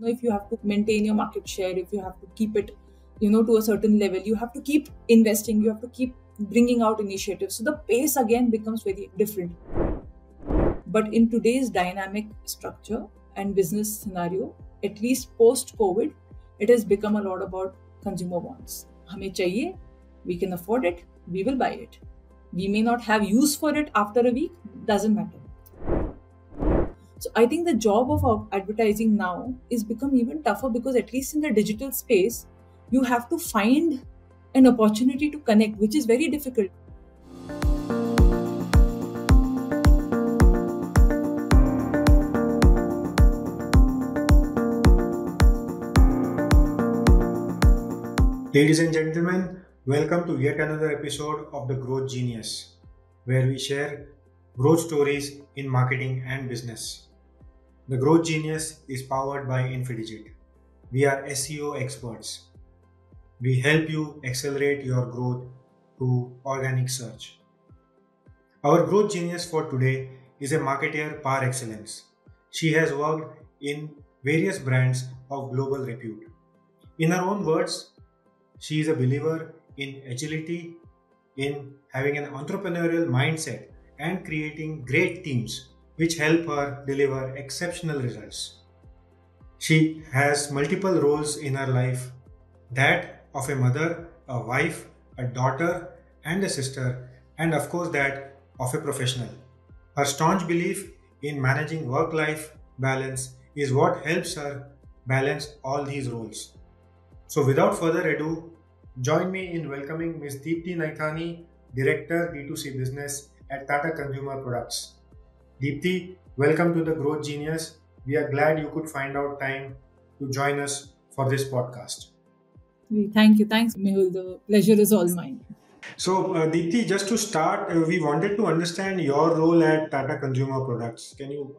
If you have to maintain your market share, if you have to keep it, to a certain level, you have to keep investing, you have to keep bringing out initiatives. So the pace again becomes very different. But in today's dynamic structure and business scenario, at least post-COVID, it has become a lot about consumer wants. Hame chahiye, we can afford it, we will buy it. We may not have use for it after a week, doesn't matter. So I think the job of advertising now is become even tougher because at least in the digital space, you have to find an opportunity to connect, which is very difficult. Ladies and gentlemen, welcome to yet another episode of The Growth Genius, where we share growth stories in marketing and business. The Growth Genius is powered by Infidigit. We are SEO experts. We help you accelerate your growth through organic search. Our Growth Genius for today is a marketer par excellence. She has worked in various brands of global repute. In her own words, she is a believer in agility, in having an entrepreneurial mindset and creating great teams which help her deliver exceptional results. She has multiple roles in her life, that of a mother, a wife, a daughter and a sister, and of course that of a professional. Her staunch belief in managing work-life balance is what helps her balance all these roles. So without further ado, join me in welcoming Ms. Deepti Naithani, Director D2C Business at Tata Consumer Products. Deepti, welcome to the Growth Genius. We are glad you could find out time to join us for this podcast. Thank you. Thanks, Mehul. The pleasure is all mine. So, Deepti, just to start, we wanted to understand your role at Tata Consumer Products. Can you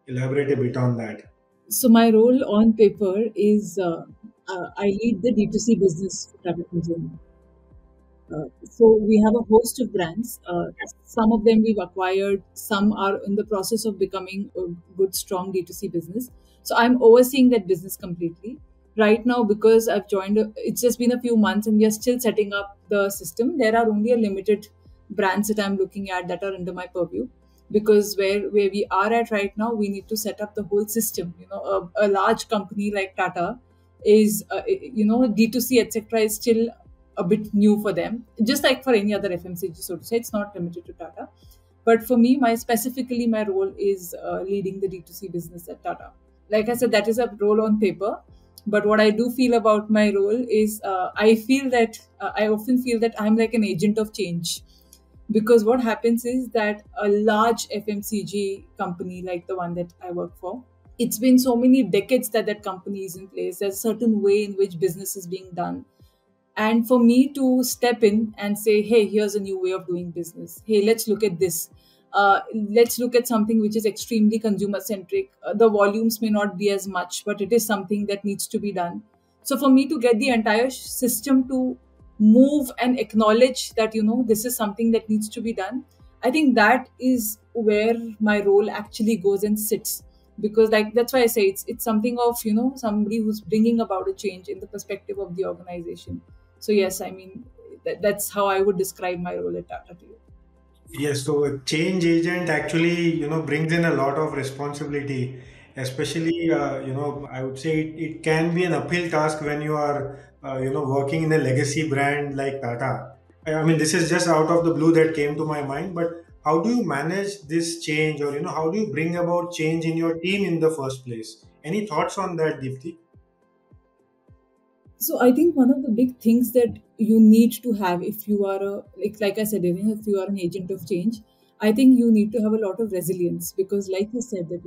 elaborate a bit on that? So my role on paper is I lead the D2C business for Tata Consumer. So we have a host of brands. Some of them we've acquired. Some are in the process of becoming a good, strong D2C business. So I'm overseeing that business completely. Right now, because I've joined, it's just been a few months and we are still setting up the system. There are only a limited brands that I'm looking at that are under my purview. Because where we are at right now, we need to set up the whole system. A large company like Tata is, D2C, etc., is still a bit new for them, just like for any other FMCG, so to say. It's not limited to Tata. But for me, specifically my role is leading the D2C business at Tata. Like I said, that is a role on paper. But what I do feel about my role is I often feel that I'm like an agent of change. Because what happens is that a large FMCG company like the one that I work for, it's been so many decades that that company is in place. There's a certain way in which business is being done. And for me to step in and say, hey, here's a new way of doing business. Hey, let's look at this. Let's look at something which is extremely consumer centric. The volumes may not be as much, but it is something that needs to be done. So for me to get the entire system to move and acknowledge that, this is something that needs to be done, I think that is where my role actually goes and sits. Because that's why I say it's something of, somebody who's bringing about a change in the perspective of the organization. So yes, I mean, that's how I would describe my role at Tata to you. Yes, so a change agent actually, brings in a lot of responsibility, especially, I would say it can be an uphill task when you are, working in a legacy brand like Tata. I mean, this is just out of the blue that came to my mind, but how do you manage this change or, how do you bring about change in your team in the first place? Any thoughts on that, Deepti? So I think one of the big things that you need to have if you are like I said, if you are an agent of change, I think you need to have a lot of resilience because, like you said, that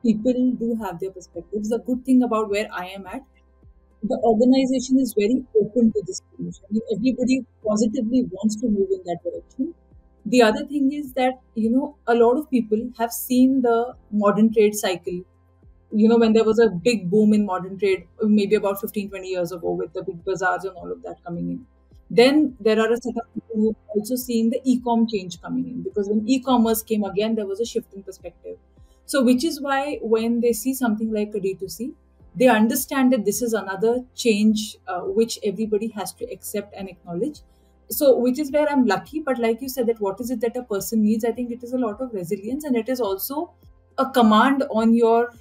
people do have their perspectives. The good thing about where I am at, the organization is very open to this change. I mean, everybody positively wants to move in that direction. The other thing is that a lot of people have seen the modern trade cycle, when there was a big boom in modern trade, maybe about 15, 20 years ago with the big bazaars and all of that coming in. Then there are a set of people who have also seen the e-com change coming in because when e-commerce came again, there was a shift in perspective. So, which is why when they see something like a D2C, they understand that this is another change which everybody has to accept and acknowledge. So, which is where I'm lucky. But like you said, that what is it that a person needs? I think it is a lot of resilience, and it is also a command on your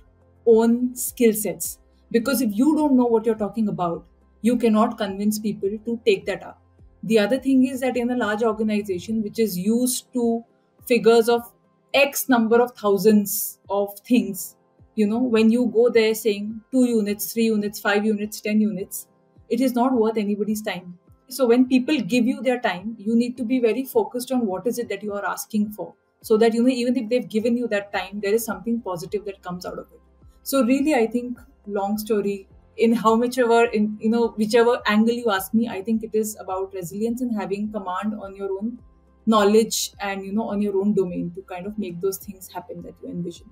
own skill sets. Because if you don't know what you're talking about, you cannot convince people to take that up. The other thing is that in a large organization which is used to figures of X number of thousands of things, when you go there saying 2 units, 3 units, 5 units, 10 units, it is not worth anybody's time. So when people give you their time, you need to be very focused on what is it that you are asking for, so that even if they've given you that time, there is something positive that comes out of it. So really, I think, long story, in how much ever, in whichever angle you ask me, I think it is about resilience and having command on your own knowledge and on your own domain to kind of make those things happen that you envision.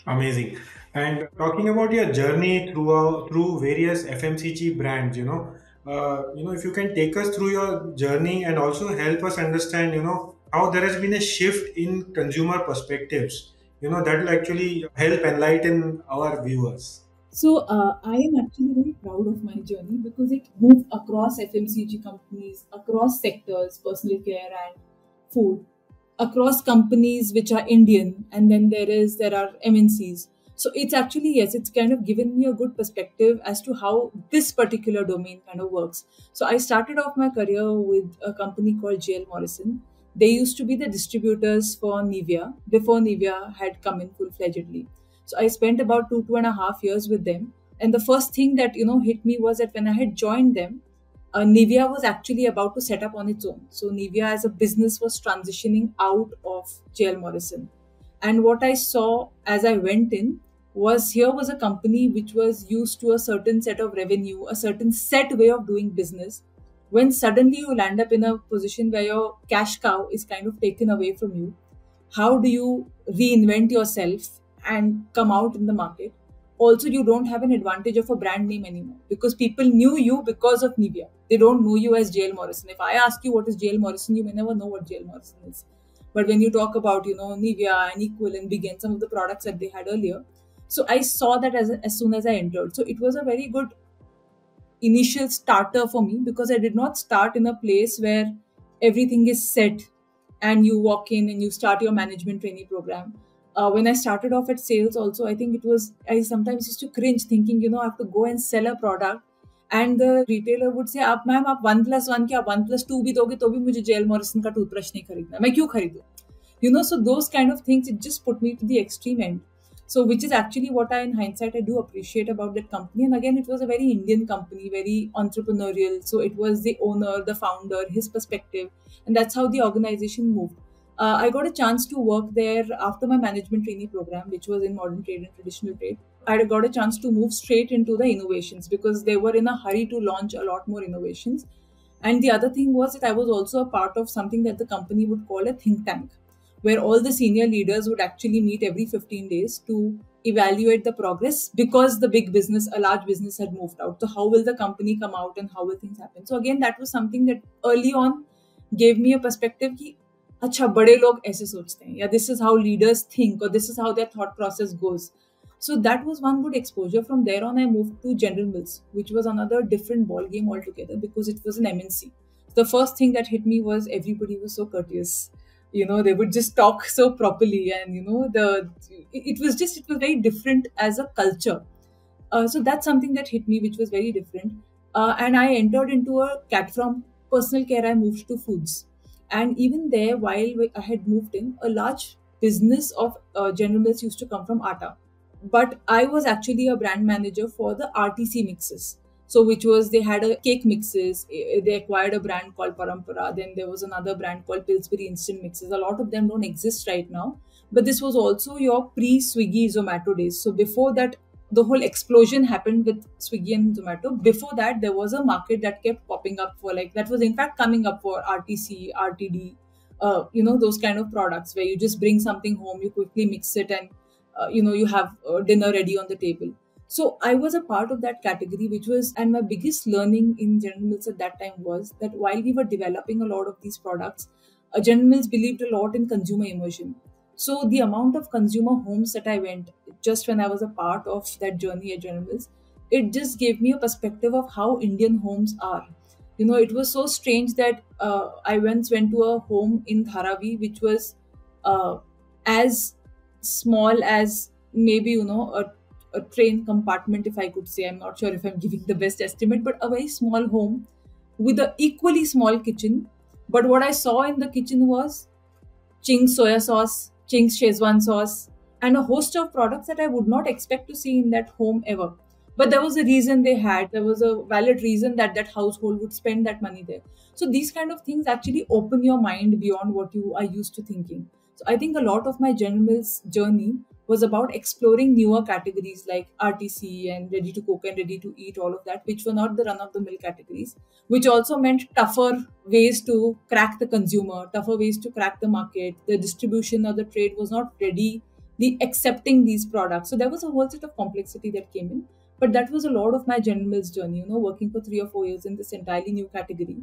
Amazing. And talking about your journey through various FMCG brands, if you can take us through your journey and also help us understand, how there has been a shift in consumer perspectives, that will actually help enlighten our viewers. So I am actually very proud of my journey because it moved across FMCG companies, across sectors, personal care and food, across companies which are Indian, and then there are MNCs. So it's actually, yes, it's kind of given me a good perspective as to how this particular domain kind of works. So I started off my career with a company called JL Morrison. They used to be the distributors for Nivea before Nivea had come in full fledgedly. So I spent about 2.5 years with them. And the first thing that hit me was that when I had joined them, Nivea was actually about to set up on its own. So Nivea as a business was transitioning out of JL Morrison. And what I saw as I went in was here was a company which was used to a certain set of revenue, a certain set way of doing business. When suddenly you land up in a position where your cash cow is kind of taken away from you, how do you reinvent yourself and come out in the market? Also, you don't have an advantage of a brand name anymore because people knew you because of Nivea. They don't know you as JL Morrison. If I ask you what is JL Morrison, you may never know what JL Morrison is. But when you talk about Nivea and Equal and Big and some of the products that they had earlier, so I saw that as soon as I entered. So it was a very good initial starter for me because I did not start in a place where everything is set and you walk in and you start your management trainee program. When I started off at sales, also, I think I sometimes used to cringe thinking, I have to go and sell a product. And the retailer would say, आप ma'am आप 1+1 क्या 1+2 भी दोगे तो भी मुझे jail Morrison का toothbrush नहीं खरीदना, मैं क्यों खरीदूं? So those kind of things, it just put me to the extreme end. So which is actually what in hindsight I do appreciate about that company. And again, it was a very Indian company, very entrepreneurial. So it was the owner, the founder, his perspective, and that's how the organization moved. I got a chance to work there after my management trainee program, which was in modern trade and traditional trade. I got a chance to move straight into the innovations because they were in a hurry to launch a lot more innovations. And the other thing was that I was also a part of something that the company would call a think tank, where all the senior leaders would actually meet every 15 days to evaluate the progress because the big business, a large business, had moved out. So, how will the company come out and how will things happen? So, again, that was something that early on gave me a perspective कि अच्छा बड़े लोग ऐसे सोचते हैं या this is how leaders think or this is how their thought process goes. So that was one good exposure. From there on, I moved to General Mills, which was another different ball game altogether because it was an MNC. The first thing that hit me was everybody was so courteous. They would just talk so properly, and it was very different as a culture. So that's something that hit me, which was very different. And I entered into a cat from personal care. I moved to foods, and even there, while I had moved in, a large business of General Mills used to come from Atta, but I was actually a brand manager for the RTC mixes. So, which was they had a cake mixes. They acquired a brand called Parampara. Then there was another brand called Pillsbury Instant Mixes. A lot of them don't exist right now. But this was also your pre-Swiggy Zomato days. So before that, the whole explosion happened with Swiggy and Zomato. Before that, there was a market that kept popping up for that was in fact coming up for RTC, RTD, those kind of products where you just bring something home, you quickly mix it, and you have dinner ready on the table. So I was a part of that category, and my biggest learning in General Mills at that time was that while we were developing a lot of these products, General Mills believed a lot in consumer immersion. So the amount of consumer homes that I went just when I was a part of that journey at General Mills, it just gave me a perspective of how Indian homes are. It was so strange that I once went to a home in Dharavi, which was as small as maybe a train compartment, if I could say. I'm not sure if I'm giving the best estimate, but a very small home with a equally small kitchen. But what I saw in the kitchen was Ching's soya sauce, Ching's Szechuan sauce, and a host of products that I would not expect to see in that home ever. But there was a reason they had. There was a valid reason that that household would spend that money there. So these kind of things actually open your mind beyond what you are used to thinking. So I think a lot of my General Mills journey was about exploring newer categories like RTC and ready to cook and ready to eat, all of that, which were not the run of the mill categories, which also meant tougher ways to crack the consumer, tougher ways to crack the market. The distribution or the trade was not ready, the accepting these products. So there was a whole set of complexity that came in. But that was a lot of my General Mills journey, working for 3 or 4 years in this entirely new category.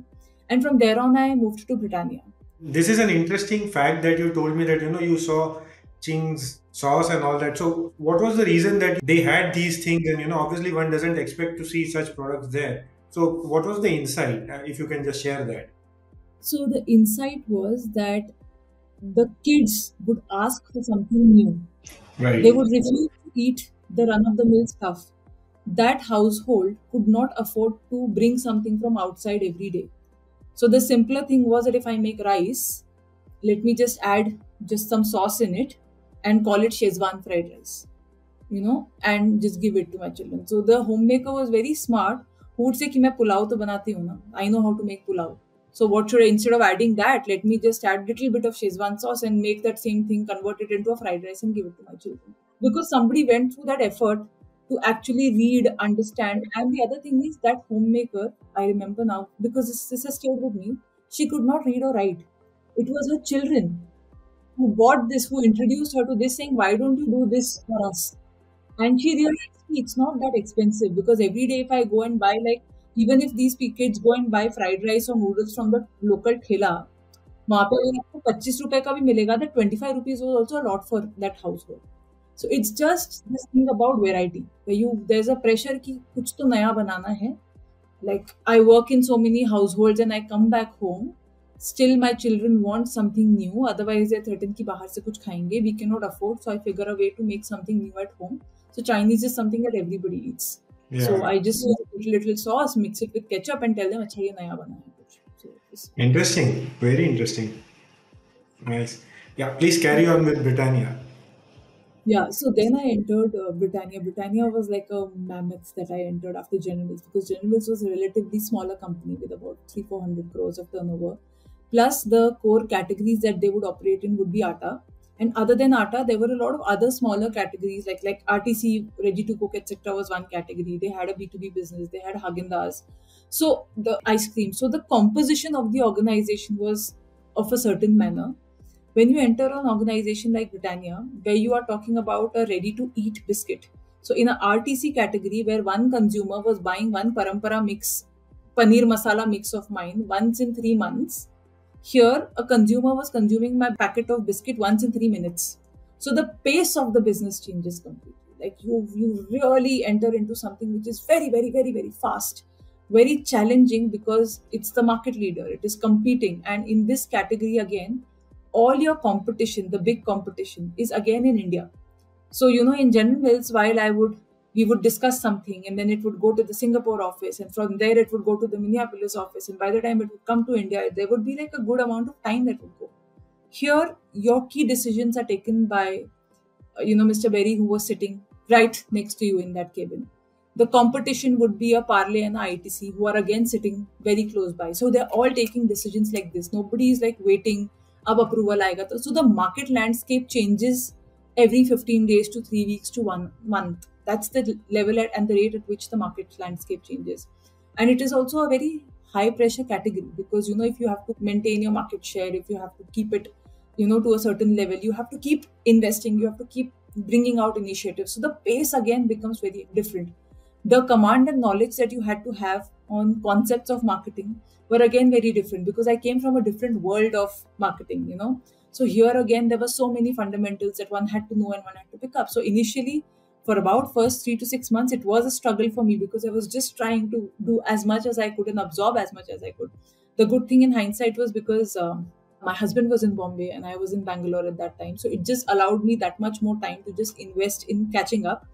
And from there on, I moved to Britannia. This is an interesting fact that you told me that you saw Ching's sauce and all that. So what was the reason that they had these things? And obviously one doesn't expect to see such products there. So what was the insight? If you can just share that. So the insight was that the kids would ask for something new. They Right. would refuse to eat the run of the mill stuff. That household could not afford to bring something from outside every day. So the simpler thing was that if I make rice, let me just add just some sauce in it and call it Szechuan fried rice, and just give it to my children. So the homemaker was very smart, who would say कि मैं पुलाव तो बनाती हूँ ना, I know how to make pulao. So what should I, instead of adding that, let me just add little bit of Szechuan sauce and make that same thing, convert it into a fried rice and give it to my children. Because somebody went through that effort to actually read, understand. And the other thing is that homemaker, I remember now, because this has stayed with me, she could not read or write. It was her children who bought this, who introduced her to this, saying, why don't you do this for us? And she realized it's not that expensive, because every day if I go and buy, like, even if these kids go and buy fried rice or noodles from the local ठेला, वहाँ पे अगर आपको 25 रुपए का भी मिलेगा, that 25 rupees was also a lot for that household. So it's just this thing about variety, where there's a pressure कि कुछ तो नया बनाना है. Like, I work in so many households and I come back home, still my children want something new, otherwise they're threatened कि बाहर से कुछ खाएंगे, we cannot afford, so I figure a way to make something new at home. So Chinese is something that everybody eats. So Yeah. I just use a little sauce, mix it with ketchup and tell them अच्छा ये नया बना है कुछ. So Interesting. Very interesting. Nice. Yeah. Please carry on with Britannia. yeah, so then I entered Britannia. Britannia was like a mammoth that I entered after General Mills, because General Mills was a relatively smaller company with about 300-400 crores of turnover. Plus, the core categories that they would operate in would be atta. And other than atta, there were a lot of other smaller categories like RTC, ready to cook, etc. was one category. They had a B2B business. They had Haagen-Dazs. So the ice cream. So the composition of the organization was of a certain manner. When you enter an organization like Britannia, where you are talking about a ready to eat biscuit, so in a RTC category where one consumer was buying one parampara mix, paneer masala mix of mine once in 3 months, here a consumer was consuming my packet of biscuit once in 3 minutes. So the pace of the business changes completely. Like you really enter into something which is very, very, very, very fast, very challenging, because it's the market leader, it is competing. And in this category again, all your competition, the big competition, is again in India. So, in General Mills, while we would discuss something and then it would go to the Singapore office, and from there it would go to the Minneapolis office, and by the time it would come to India, there would be like a good amount of time that would go. Here, your key decisions are taken by, Mr. Berry, who was sitting right next to you in that cabin. The competition would be a Parley and a ITC, who are again sitting very close by. So they're all taking decisions like this. Nobody is like waiting, अब approval आएगा तो. So the market landscape changes every 15 days to 3 weeks to 1 month. That's the level and the rate at which the market landscape changes. And it is also a very high pressure category, because, if you have to maintain your market share, if you have to keep it, to a certain level, you have to keep investing, you have to keep bringing out initiatives. So the pace again becomes very different. The command and knowledge that you had to have on concepts of marketing were again very different, because I came from a different world of marketing. So here again, there were so many fundamentals that one had to know and one had to pick up. So initially, for about first 3 to 6 months, it was a struggle for me because I was just trying to do as much as I could and absorb as much as I could. The good thing in hindsight was because my husband was in Bombay and I was in Bangalore at that time. So it just allowed me that much more time to just invest in catching up.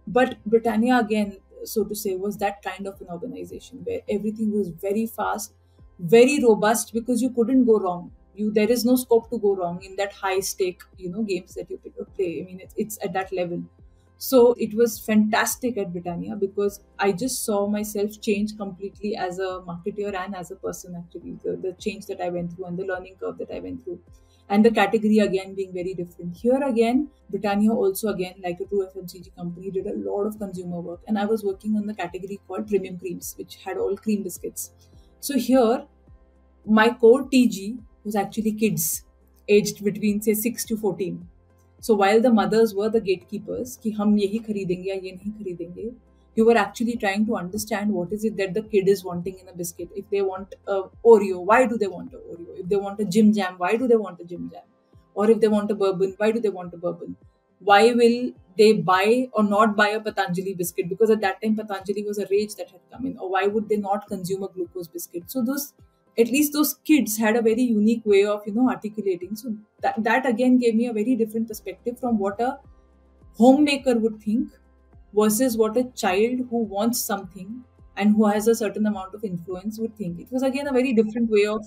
But Britannia, again, so to say, was that kind of an organization where everything was very fast, very robust, because you couldn't go wrong. There is no scope to go wrong in that high stake, games that you play. I mean, it's at that level. So it was fantastic at Britannia because I just saw myself change completely as a marketer and as a person, actually. The change that I went through and the learning curve that I went through. And the category again being very different. Here again, Britannia also, again, like a true FMCG company, did a lot of consumer work. And I was working on the category called premium creams, which had all cream biscuits. So here, my core TG was actually kids aged between say 6 to 14. So while the mothers were the gatekeepers, कि हम यही खरीदेंगे या ये नहीं खरीदेंगे, you were actually trying to understand what is it that the kid is wanting in a biscuit. If they want a Oreo, why do they want a Oreo? If they want a Jim Jam, why do they want a Jim Jam? Or if they want a bourbon, why do they want a bourbon? Why will they buy or not buy a Patanjali biscuit? Because at that time Patanjali was a rage that had come in. Or why would they not consume a glucose biscuit? So those, at least those kids had a very unique way of articulating. So that again gave me a very different perspective from what a homemaker would think versus what a child who wants something and who has a certain amount of influence would think. It was again a very different way of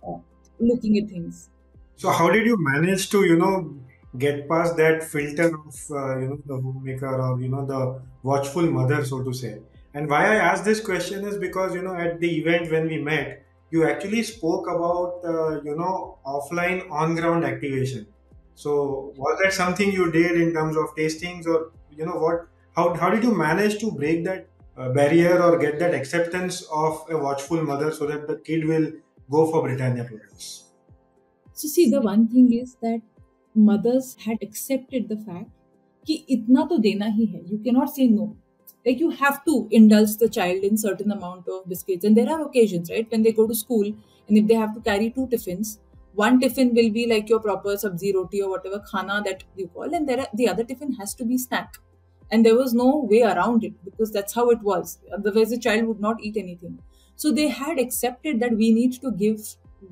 uh, looking at things. So how did you manage to, get past that filter of, the homemaker or, the watchful mother, so to say? And why I ask this question is because, at the event when we met, you actually spoke about, offline on-ground activation. So was that something you did in terms of tastings or, how did you manage to break that barrier or get that acceptance of a watchful mother so that the kid will go for Britannia products? So see, the one thing is that mothers had accepted the fact कि इतना तो देना ही है. You cannot say no. Like you have to indulge the child in certain amount of biscuits. And there are occasions, right, when they go to school and if they have to carry two tiffins, one tiffin will be like your proper sabzi roti or whatever khana that you call, and the other tiffin has to be snack. And there was no way around it because that's how it was. Otherwise, the child would not eat anything. So they had accepted that we need to give,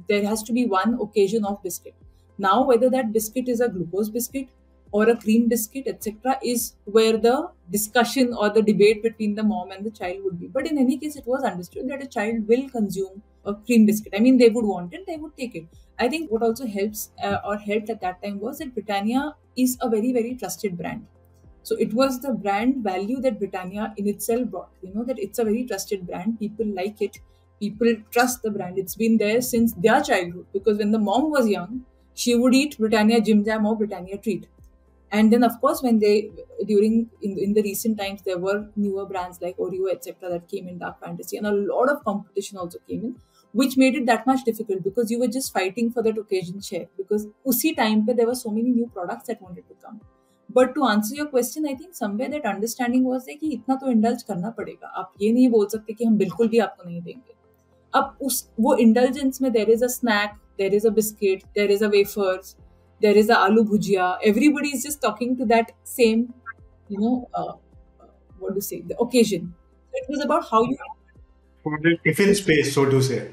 there has to be one occasion of biscuit. Now, whether that biscuit is a glucose biscuit or a cream biscuit, etc., is where the discussion or the debate between the mom and the child would be. But in any case, it was understood that a child will consume a cream biscuit. I mean, they would want it, they would take it. I think what also helps or helped at that time was that Britannia is a very, very trusted brand. So it was the brand value that Britannia in itself brought. That it's a very trusted brand. People like it. People trust the brand. It's been there since their childhood. Because when the mom was young, she would eat Britannia Jim Jam or Britannia Treat. And then, of course, when they in the recent times, there were newer brands like Oreo, etc., that came in dark fantasy, and a lot of competition also came in, which made it that much difficult because you were just fighting for that occasion share. Because usi time pe there were so many new products that wanted to come. But to answer your question, I think somewhere that understanding was that कि इतना तो indulge करना पड़ेगा. आप ये नहीं बोल सकते कि हम बिल्कुल भी आपको नहीं देंगे. अब वो indulgence में there is a snack, there is a biscuit, there is a wafers, there is a aloo bhujia. Everybody is just talking to that same, what to say, the occasion. So it was about how you For the tiffin space, so to say.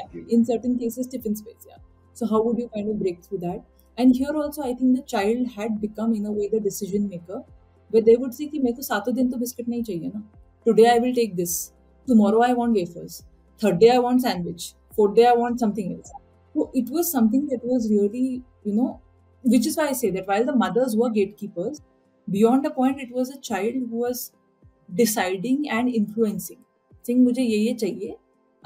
exactly. In certain cases, tiffin space, yeah. So how would you kind of break through that? And here also, I think the child had become in a way the decision maker, where they would say कि मेरे को सातों दिन तो biscuit नहीं चाहिए ना. Today I will take this. Tomorrow I want wafers. Third day I want sandwich. Fourth day I want something else. So it was something that was really, which is why I say that while the mothers were gatekeepers, beyond a point it was a child who was deciding and influencing. Saying मुझे ये चाहिए,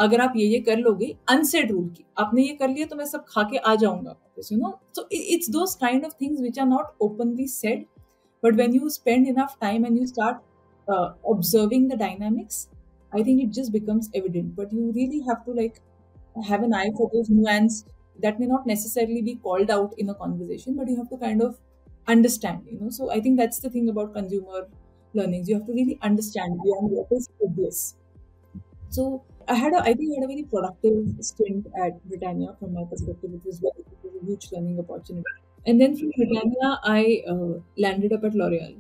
अगर आप ये कर लोगे, unset rule की आपने ये कर लिया तो मैं सब खा के आ जाऊंगा वापस. So it's those kind of things which are not openly said, but when you spend enough time and you start observing the dynamics, I think it just becomes evident. But you really have to have an eye for those nuance that may not necessarily be called out in a conversation, but you have to kind of understand. So I think that's the thing about consumer learnings. You have to really understand beyond what is obvious. So I think I had a very productive stint at Britannia from my perspective. It was a huge learning opportunity. And then from Britannia, I landed up at L'Oreal.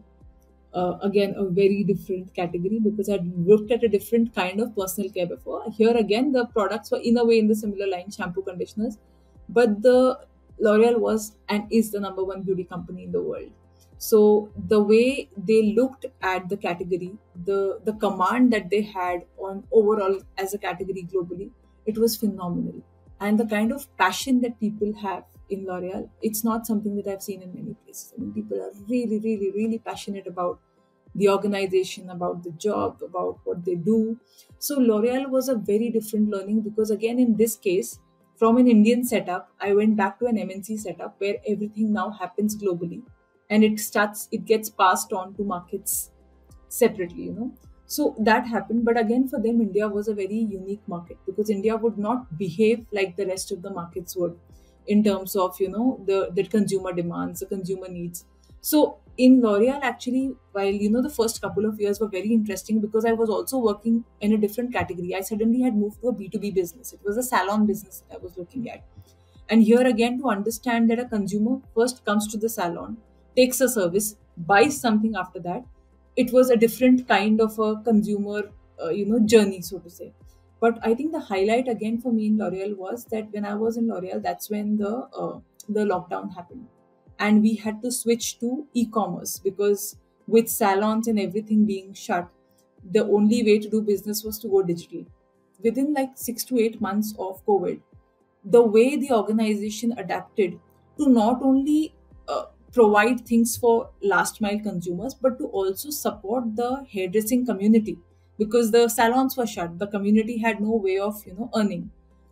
Again, a very different category because I'd looked at a different kind of personal care before. Here again, the products were in a way in the similar line, shampoo, conditioners, but the L'Oreal was and is the number one beauty company in the world. So the way they looked at the category, the command that they had on overall as a category globally, it was phenomenal. And the kind of passion that people have in L'Oreal, it's not something that I've seen in many places. I mean, people are really, really, really passionate about the organization, about the job, about what they do. So L'Oreal was a very different learning because again, in this case, from an Indian setup, I went back to an MNC setup where everything now happens globally and it gets passed on to markets separately, so that happened, but again for them India was a very unique market because India would not behave like the rest of the markets would in terms of the consumer demands, the consumer needs. So in L'Oreal, actually, while the first couple of years were very interesting because I was also working in a different category. I suddenly had moved to a B2B business. It was a salon business that I was looking at. And here again, to understand that a consumer first comes to the salon, takes a service, buys something after that, it was a different kind of a consumer, journey, so to say. But I think the highlight again for me in L'Oreal was that when I was in L'Oreal, that's when the lockdown happened, and we had to switch to e-commerce because with salons and everything being shut, the only way to do business was to go digital. Within like 6 to 8 months of COVID, the way the organization adapted to not only provide things for last mile consumers but to also support the hairdressing community because the salons were shut, the community had no way of earning.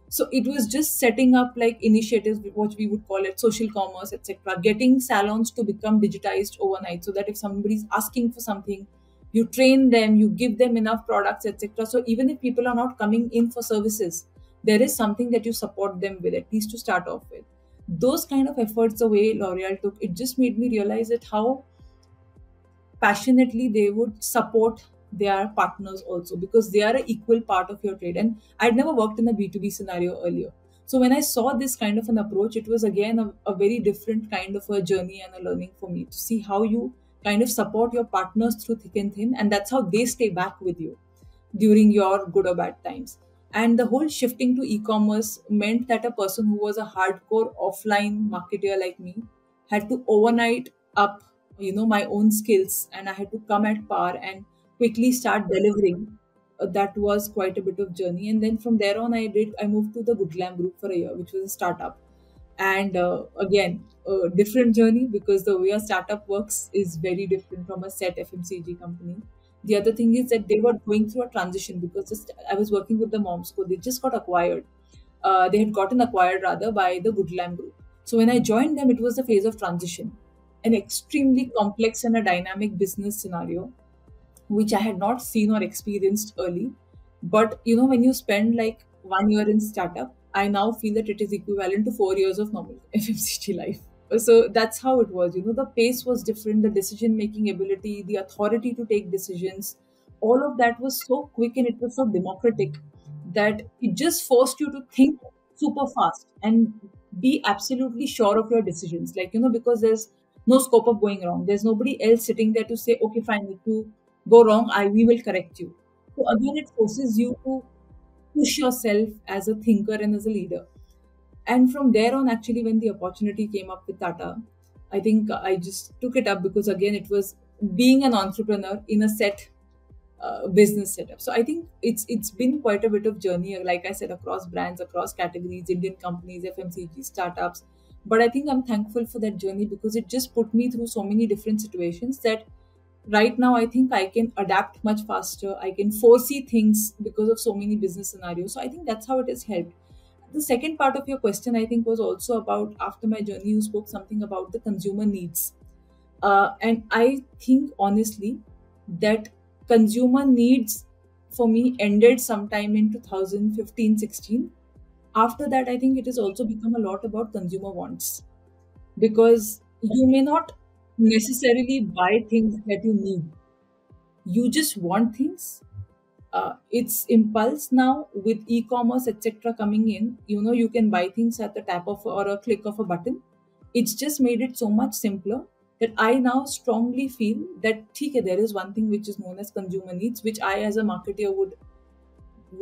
So it was just setting up like initiatives, what we would call it social commerce, etc., getting salons to become digitized overnight so that if somebody's asking for something, you train them, you give them enough products, etc. So even if people are not coming in for services, there is something that you support them with, at least to start off with. Those kind of efforts, the way L'Oreal took, it just made me realize that how passionately they would support their partners also because they are an equal part of your trade. And I'd never worked in a B2B scenario earlier. So when I saw this kind of an approach, it was again a very different kind of a journey and a learning for me to see how you kind of support your partners through thick and thin, and that's how they stay back with you during your good or bad times. And the whole shifting to e-commerce meant that a person who was a hardcore offline marketer like me had to overnight up, my own skills, and I had to come at par and quickly start delivering. That was quite a bit of journey. And then from there on, I moved to the Good Glam Group for a year, which was a startup. And again, a different journey because the way a startup works is very different from a set FMCG company. The other thing is that they were going through a transition because I was working with the Momsco. They just got acquired. They had gotten acquired rather by the Goodlam Group. So when I joined them, it was a phase of transition, an extremely complex and a dynamic business scenario which I had not seen or experienced early. But when you spend like 1 year in startup, I now feel that it is equivalent to 4 years of normal FMCG life. So that's how it was. The pace was different, the decision making ability, the authority to take decisions, all of that was so quick and it was so democratic that it just forced you to think super fast and be absolutely sure of your decisions. Like, because there's no scope of going wrong. There's nobody else sitting there to say, okay, fine, if you go wrong, we will correct you. So again, it forces you to push yourself as a thinker and as a leader. And from there on, actually, when the opportunity came up with Tata, I think I just took it up because again, it was being an entrepreneur in a set business setup. So I think it's been quite a bit of journey, like I said, across brands, across categories, Indian companies, FMCG startups. But I think I'm thankful for that journey because it just put me through so many different situations that right now I think I can adapt much faster. I can foresee things because of so many business scenarios. So I think that's how it has helped. The second part of your question, I think, was also about after my journey, you spoke something about the consumer needs. And I think honestly that consumer needs for me ended sometime in 2015-16. After that, I think it has also become a lot about consumer wants because you may not necessarily buy things that you need. You just want things It's impulse now with e-commerce etc coming in. You can buy things at the tap of or a click of a button. It's just made it so much simpler that I now strongly feel that theek hai, there is one thing which is known as consumer needs, which I as a marketer would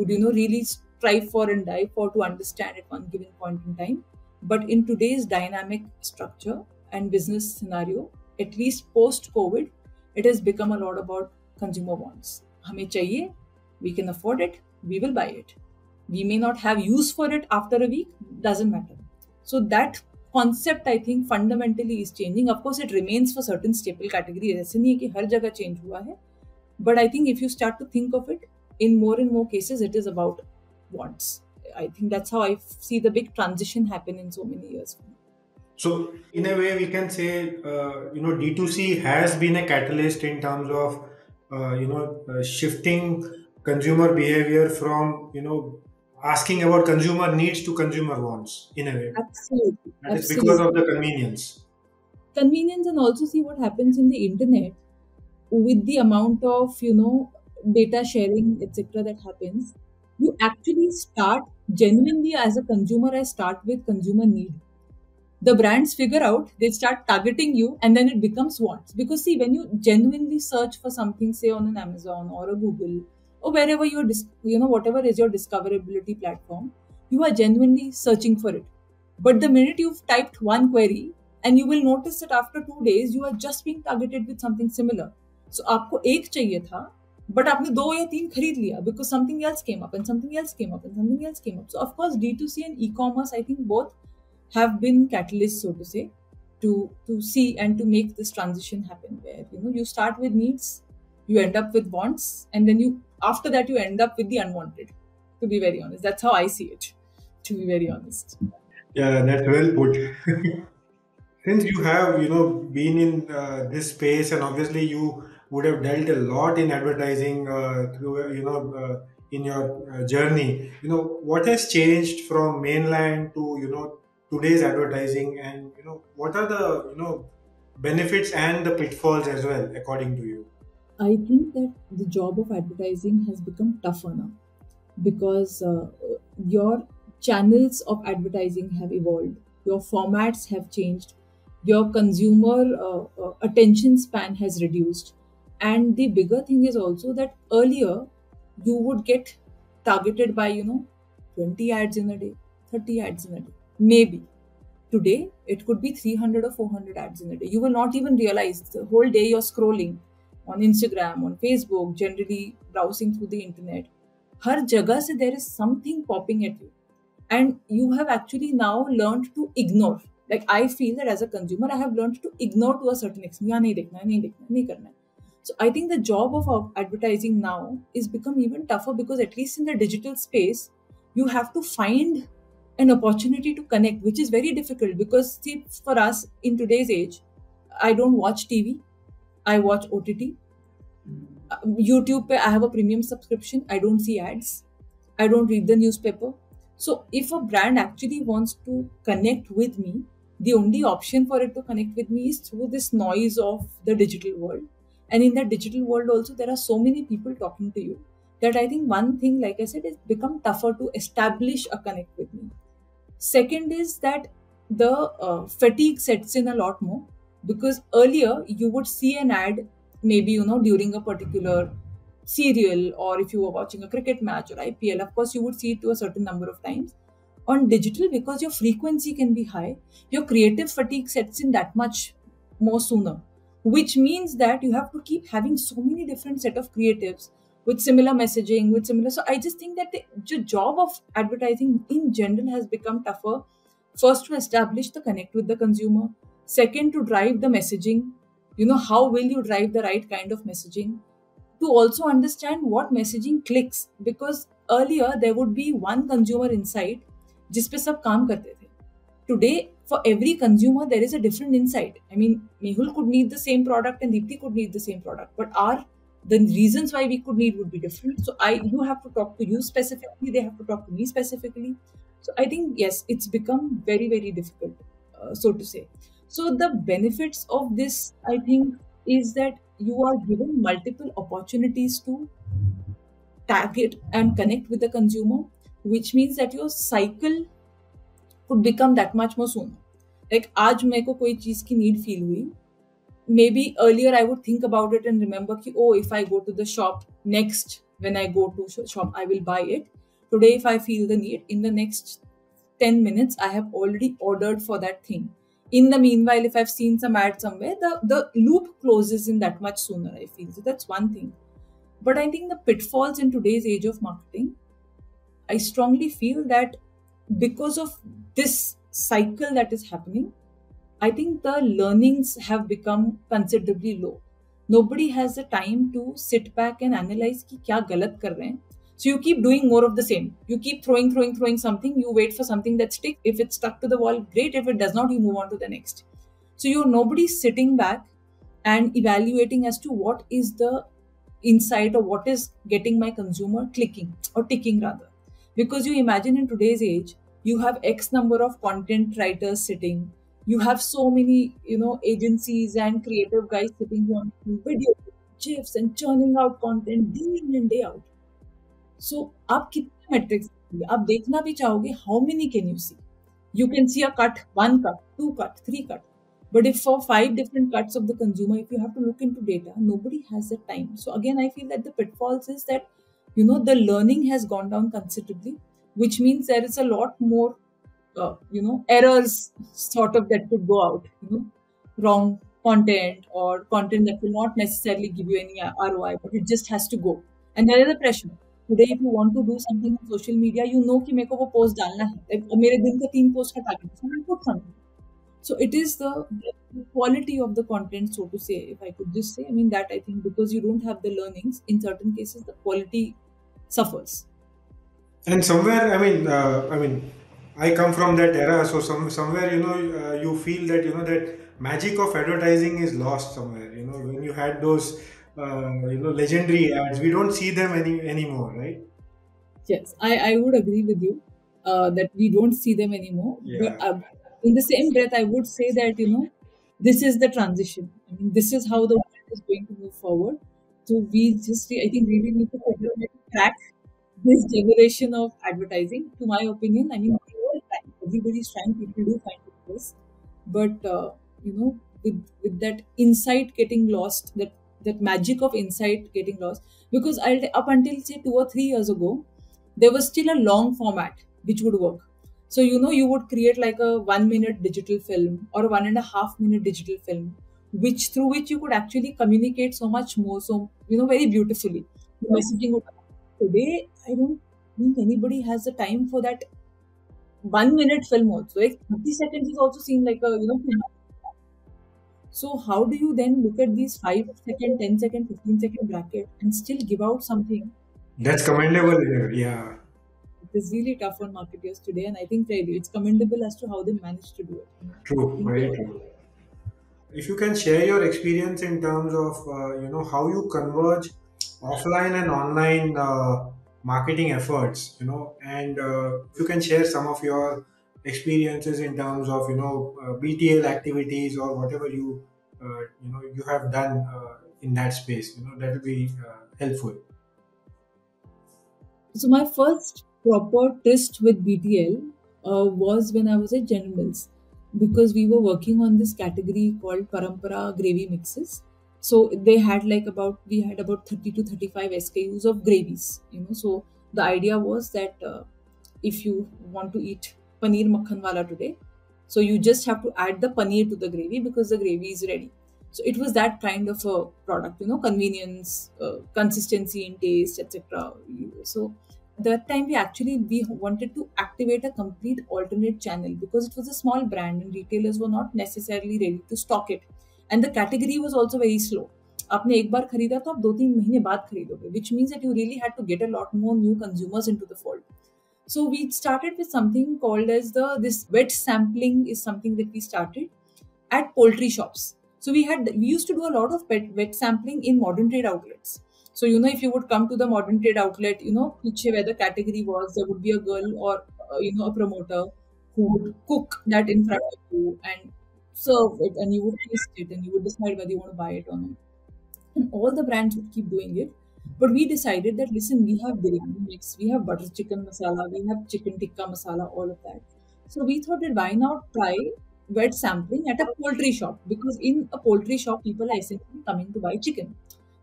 really strive for and die for to understand at one given point in time. But in today's dynamic structure and business scenario, at least post covid, it has become a lot about consumer wants. Hame chahiye, we can afford it, we will buy it. We may not have use for it after a week, doesn't matter. So that concept I think fundamentally is changing. Of course it remains for certain staple categories, ऐसे नहीं है कि हर जगह change हुआ है. But I think if you start to think of it, in more and more cases, it is about wants. I think that's how I see the big transition happen in so many years. So, in a way, we can say, D2C has been a catalyst in terms of, shifting consumer behavior from, asking about consumer needs to consumer wants, in a way. Absolutely. That is because of Absolutely. the convenience. Convenience, and also see what happens in the internet with the amount of, data sharing, etc., that happens. You actually start genuinely as a consumer, I start with consumer need. The brands figure out, they start targeting you, and then it becomes wants. Because see, when you genuinely search for something, say on an Amazon or a Google or wherever whatever is your discoverability platform, you are genuinely searching for it. But the minute you've typed one query, and you will notice that after 2 days you are just being targeted with something similar. So आपको एक चाहिए था, but आपने दो या तीन खरीद लिया because something else came up and something else came up and something else came up. So of course D2C and e-commerce, I think both have been catalysts, so to say, to see and to make this transition happen, where you start with needs, you end up with wants, and then you after that you end up with the unwanted. To be very honest, that's how I see it. To be very honest. Yeah, that's well put. Since you have, been in this space, and obviously you would have dealt a lot in advertising through, in your journey. What has changed from mainland to, today's advertising, and what are the, benefits and the pitfalls as well, according to you? I think that the job of advertising has become tougher now because your channels of advertising have evolved, your formats have changed, your consumer attention span has reduced. And the bigger thing is also that earlier you would get targeted by, 20 ads in a day, 30 ads in a day, maybe. Today, it could be 300 or 400 ads in a day. You will not even realize the whole day you're scrolling on Instagram, on Facebook, generally browsing through the internet. Har jagah se there is something popping at you. And you have actually now learned to ignore. Like I feel that as a consumer, I have learned to ignore to a certain extent. "Yeah, nahi dekhna, nahi dekhna, nahi karna hai." So I think the job of advertising now is become even tougher because at least in the digital space, you have to find an opportunity to connect, which is very difficult because see, for us in today's age, I don't watch TV, I watch OTT. YouTube pe I have a premium subscription. I don't see ads. I don't read the newspaper. So if a brand actually wants to connect with me, the only option for it to connect with me is through this noise of the digital world. And in that digital world also, there are so many people talking to you that I think one thing, like I said, it's become tougher to establish a connect with me. Second is that the fatigue sets in a lot more because earlier you would see an ad, maybe during a particular serial, or if you were watching a cricket match or IPL, of course you would see it to a certain number of times. On digital, because your frequency can be high, your creative fatigue sets in that much more sooner, which means that you have to keep having so many different set of creatives with similar messaging, with similar. So I just think that the job of advertising in general has become tougher. First, to establish the connect with the consumer. Second, to drive the messaging. How will you drive the right kind of messaging? To also understand what messaging clicks, because earlier there would be one consumer insight जिस पे सब काम करते थे. Today, for every consumer, there is a different insight. I mean, Mehul could need the same product and Deepti could need the same product, but the reasons why we could need would be different. So you have to talk to you specifically, they have to talk to me specifically. So I think yes, it's become very very difficult, so to say. So the benefits of this, I think, is that you are given multiple opportunities to target and connect with the consumer, which means that your cycle could become that much more sooner. Like आज मेरे को कोई चीज की need feel हुई, maybe earlier I would think about it and remember ki, oh, if I go to the shop next, when I go to shop I will buy it. Today if I feel the need, in the next 10 minutes I have already ordered for that thing. In the meanwhile, if I've seen some ad somewhere, the loop closes in that much sooner, I feel. So that's one thing. But I think the pitfalls in today's age of marketing, I strongly feel that because of this cycle that is happening, I think the learnings have become considerably low. Nobody has the time to sit back and analyze कि क्या गलत कर रहे हैं. So you keep doing more of the same. You keep throwing something. You wait for something that sticks. If it's stuck to the wall, great. If it does not, you move on to the next. So you're nobody sitting back and evaluating as to what is the insight or what is getting my consumer clicking or ticking rather. Because you imagine in today's age, you have X number of content writers sitting. You have so many, agencies and creative guys sitting on video, GIFs and churning out content day in and day out. So आप कितने metrics देखोगे? आप देखना भी चाहोगे, how many can you see? You can see a cut, one cut, two cut, three cut. But if for 5 different cuts of the consumer, if you have to look into data, nobody has the time. So again, I feel that the pitfalls is that, the learning has gone down considerably, which means there is a lot more, errors sort of that could go out, wrong content or content that will not necessarily give you any ROI, but it just has to go. And there is a pressure. Today, if you want to do something on social media, you know कि मेरे को वो post डालना है. Like, मेरे दिन का 3 post का target है, so I put something. So it is the quality of the content, so to say, if I could just say. I mean, that I think because you don't have the learnings, in certain cases, the quality suffers. And somewhere, I come from that era, so somewhere, you feel that that magic of advertising is lost somewhere. When you had those, legendary ads, we don't see them anymore, right? Yes, I would agree with you that we don't see them anymore. Yeah. But in the same breath, I would say that, this is the transition. I mean, this is how the world is going to move forward. So we just, I think, really need to figure out how to crack this generation of advertising. To my opinion, I mean, they all trying. Everybody's trying. People do find it best, but with that insight getting lost, that magic of insight getting lost, because up until say 2 or 3 years ago, there was still a long format which would work. So you would create like a 1 minute digital film or a 1.5 minute digital film, through which you could actually communicate so much more. So very beautifully, the messaging would. Today, I don't think anybody has the time for that 1 minute film also. Like 30 seconds is also seen like a film. So how do you then look at these 5 second, 10 second, 15 second bracket and still give out something? That's commendable. Yeah. It is really tough on marketers today, and I think really it's commendable as to how they manage to do it. I True. think Very true. If you can share your experience in terms of how you converge offline and online marketing efforts, and if you can share some of your experiences in terms of BTL activities or whatever you have done in that space, that will be helpful. so. My first proper tryst with BTL was when I was at General Mills, because we were working on this category called Parampara gravy mixes. So they had we had about 30 to 35 SKUs of gravies. So the idea was that if you want to eat paneer makhan wala today, so you just have to add the paneer to the gravy because the gravy is ready. So it was that kind of a product, convenience, consistency in taste, etc. So that time we wanted to activate a complete alternate channel because it was a small brand and retailers were not necessarily ready to stock it, and the category was also very slow. आपने एक बार खरीदा तो आप 2-3 महीने बाद खरीदोगे, which means that you really had to get a lot more new consumers into the fold. So we started with something called as this wet sampling is something that we started at poultry shops. So we used to do a lot of wet sampling in modern trade outlets. So if you would come to the modern trade outlet, piche where the category was, there would be a girl or a promoter who would cook that in front of you and serve it, and you would taste it and you would decide whether you want to buy it or not. And all the brands would keep doing it. But we decided that, listen, we have biryani mix, we have butter chicken masala, we have chicken tikka masala, all of that. So we thought that why not try wet sampling at a poultry shop? Because in a poultry shop, people are essentially coming to buy chicken.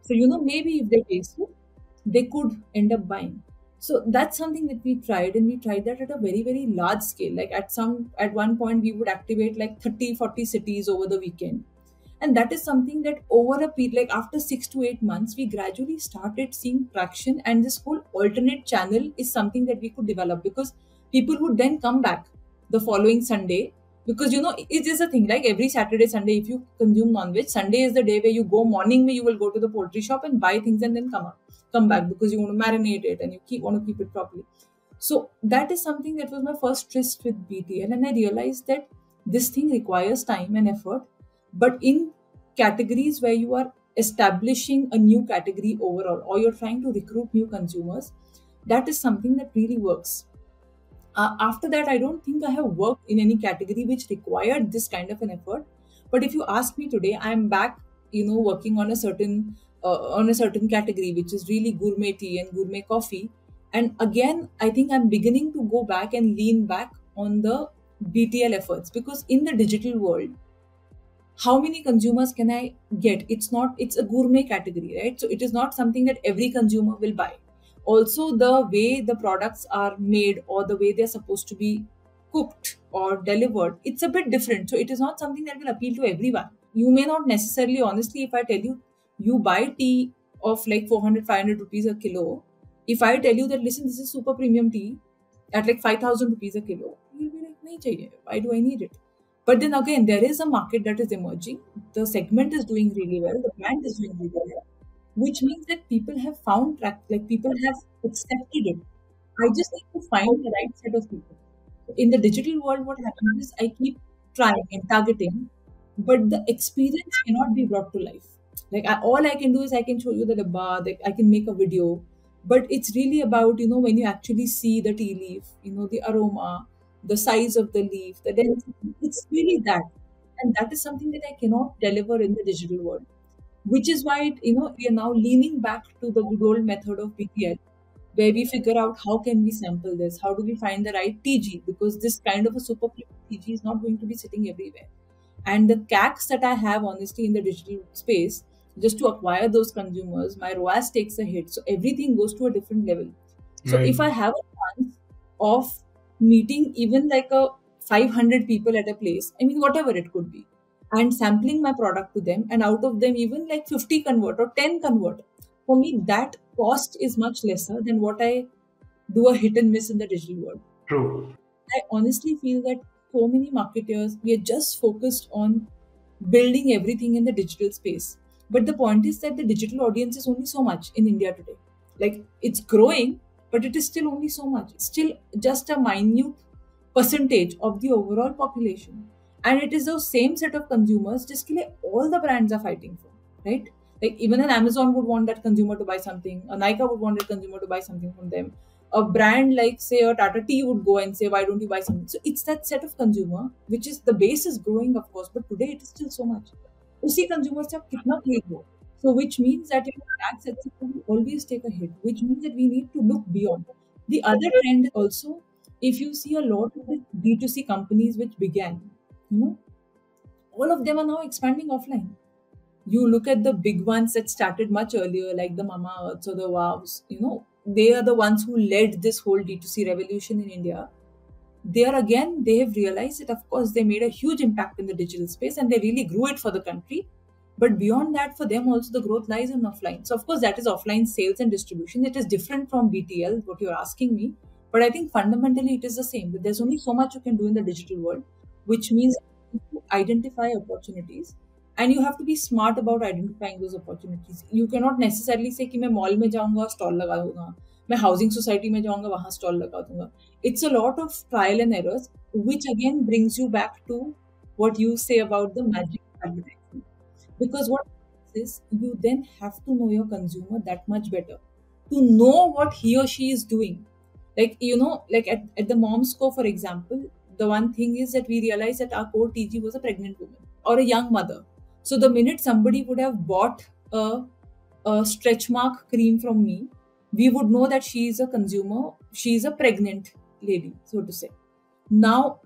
So, maybe if they taste it, they could end up buying. So that's something that we tried, and we tried that at a very, very large scale. Like at one point, we would activate like 30, 40 cities over the weekend. And that is something that over a period, like after 6 to 8 months, we gradually started seeing traction. And this whole alternate channel is something that we could develop, because people would then come back the following Sunday. Because it is a thing, like every Saturday, Sunday, if you consume non-veg, Sunday is the day where you go morning, where you will go to the poultry shop and buy things and then come back, because you want to marinate it and you want to keep it properly. So that is something that was my first tryst with BTL, and I realized that this thing requires time and effort. But in categories where you are establishing a new category overall, or you're trying to recruit new consumers, that is something that really works. After that, I don't think I have worked in any category which required this kind of an effort. But if you ask me today, I am back, working on a certain category, which is really gourmet tea and gourmet coffee. And again, I think I'm beginning to go back and lean back on the BTL efforts, because in the digital world, how many consumers can I get? It's a gourmet category, right? So it is not something that every consumer will buy. Also, the way the products are made, or the way they're supposed to be cooked or delivered, it's a bit different. So it is not something that will appeal to everyone. You may not necessarily, honestly, if I tell you, you buy tea of like 400, 500 rupees a kilo, if I tell you that, listen, this is super premium tea at like 5,000 rupees a kilo, you'll be like, nahi chahiye. Why do I need it? But then again, there is a market that is emerging. The segment is doing really well. The brand is doing really well, which means that people have found track, like people have accepted it. I just need to find the right set of people. In the digital world, what happens is I keep trying and targeting, but the experience cannot be brought to life. All I can do is I can show you the dabba, like I can make a video, but it's really about, when you actually see the tea leaf, the aroma, the size of the leaf, the density. It's really that, and that is something that I cannot deliver in the digital world. Which is why we are now leaning back to the good old method of BTL, where we figure out how can we sample this, how do we find the right TG, because this kind of a super premium TG is not going to be sitting everywhere. And the CACs that I have, honestly, in the digital space, just to acquire those consumers, my ROAS takes a hit. So everything goes to a different level. So Right. if I have a chance of meeting even like a 500 people at a place, I mean, whatever it could be, and sampling my product to them, and out of them, even like 50 convert or 10 convert, for me, that cost is much lesser than what I do a hit and miss in the digital world. True. I honestly feel that so many marketers, we are just focused on building everything in the digital space. But the point is that the digital audience is only so much in India today. Like it's growing, but it is still only so much. It's still just a minute percentage of the overall population. And it is those same set of consumers just like all the brands are fighting for, right? Like even an Amazon would want that consumer to buy something, a Nike would want that consumer to buy something from them. A brand like say a Tata Tea would go and say, why don't you buy something? So it's that set of consumer, which is the base is growing, of course, but today it is still so much. उसी consumer से आप कितना खरीद लो? So which means that tax etc. will always take a hit, which means that we need to look beyond. The other trend is also, if you see a lot of the D2C companies which began, you know, all of them are now expanding offline. You look at the big ones that started much earlier, like the Mama Earths or the Wows, they are the ones who led this whole D2C revolution in India. They have realized that, of course, they made a huge impact in the digital space and they really grew it for the country. But beyond that, for them also, the growth lies in offline. So, of course, that is offline sales and distribution. It is different from BTL, what you're asking me. But I think fundamentally it is the same. That there's only so much you can do in the digital world, which means you identify opportunities and you have to be smart about identifying those opportunities. You cannot necessarily say कि मैं mall में जाऊंगा stall लगा दूंगा, मैं housing society में जाऊंगा वहां स्टॉल लगा दूंगा. It's a lot of trial and errors, which again brings you back to what you say about the magic of advertising. Because what happens is you then have to know your consumer that much better to know what he or she is doing. Like at the mom's co, for example, the one thing is that we realized that our core TG was a pregnant woman or a young mother. So the minute somebody would have bought a a stretch mark cream from me, we would know that she is a consumer, she is a pregnant lady, so to say. Now,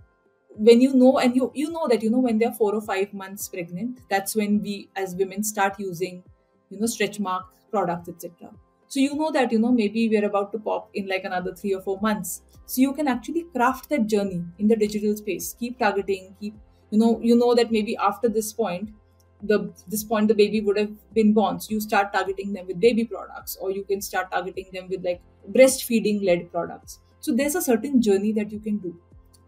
when you know, and you know that, when they're 4 or 5 months pregnant, that's when we as women start using, stretch mark products, etc. So you know that, maybe we're about to pop in like another 3 or 4 months. So you can actually craft that journey in the digital space, keep targeting, keep, you know that maybe after this point the baby would have been born, so you start targeting them with baby products, or you can start targeting them with like breastfeeding led products. So there's a certain journey that you can do,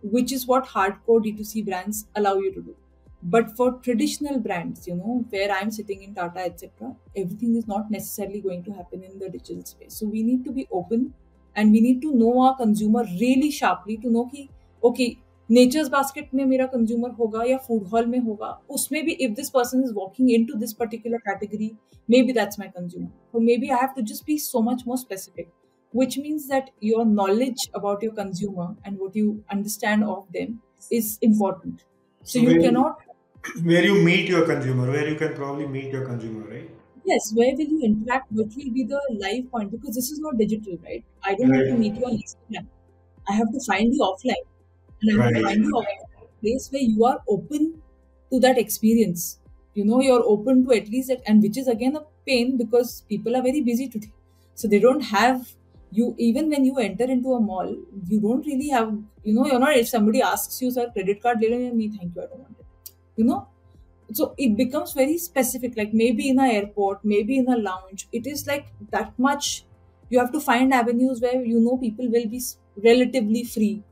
which is what hardcore D2C brands allow you to do. But for traditional brands, where I'm sitting in Tata, etc., everything is not necessarily going to happen in the digital space. So we need to be open, and we need to know our consumer really sharply to know कि okay, natures basket में मेरा consumer होगा या food hall में होगा, उसमें भी if this person is walking into this particular category, maybe that's my consumer, so maybe I have to just be so much more specific, which means that your knowledge about your consumer and what you understand of them is important. So So you cannot. where you meet your consumer, where you can probably meet your consumer, right? Yes, where will you interact? What will be the live point? Because this is not digital, right? I don't have to Right, meet you on Instagram. I have to find you offline, and I have to find you right. offline in a place where you are open to that experience. You're open to at least that, and which is again a pain because people are very busy today. So they don't have you, even when you enter into a mall, you don't really have, you're not, if somebody asks you, sir, credit card, ले लो या नहीं, thank you, I don't want it. You know, so it becomes very specific, like maybe in a airport, maybe in a lounge, it is like that much. You have to find avenues where people will be relatively free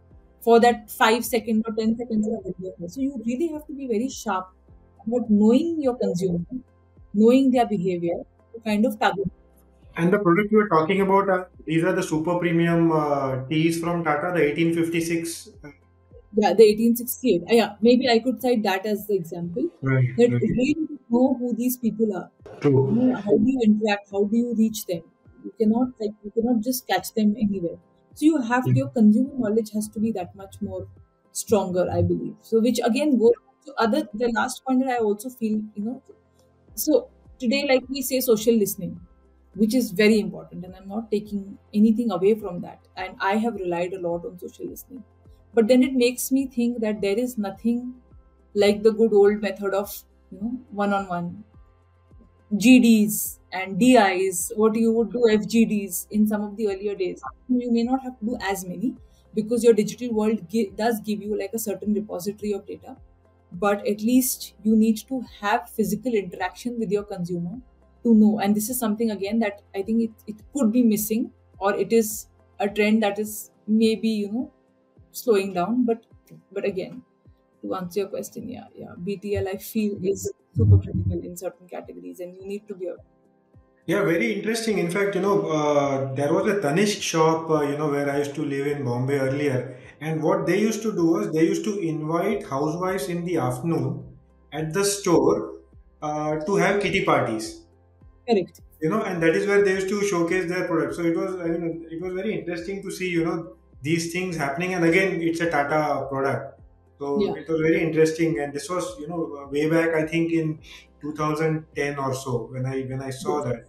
for that 5 second or 10 seconds of video. So you really have to be very sharp about knowing your consumer, knowing their behavior, to kind of target. And the product you are talking about, these are the super premium teas from Tata, the 1856. Yeah, the 1868. Yeah, maybe I could cite that as the example. Right, That right. really know who these people are. True. How do you interact? How do you reach them? You cannot just catch them anywhere. So you have to, your consumer knowledge has to be that much more stronger, I believe. So which again goes to other, the last point that I also feel, so today, like we say, social listening, which is very important, and I'm not taking anything away from that. And I have relied a lot on social listening. But then it makes me think that there is nothing like the good old method of, one-on-one GDs and DIs, what you would do FGDs in some of the earlier days. You may not have to do as many because your digital world does give you like a certain repository of data, but at least you need to have physical interaction with your consumer to know. And this is something again that I think it could be missing, or it is a trend that is maybe, slowing down. But again, to answer your question, yeah, BTL I feel is super critical in certain categories, and you need to be aware. Yeah, very interesting. In fact, there was a Tanishq shop, where I used to live in Bombay earlier. And what they used to do was they used to invite housewives in the afternoon at the store to have kitty parties. Correct. And that is where they used to showcase their products. So it was very interesting to see, these things happening. And again, it's a Tata product. So Yeah. it was very interesting. And this was, way back, I think in 2010 or so when I saw Yes. that.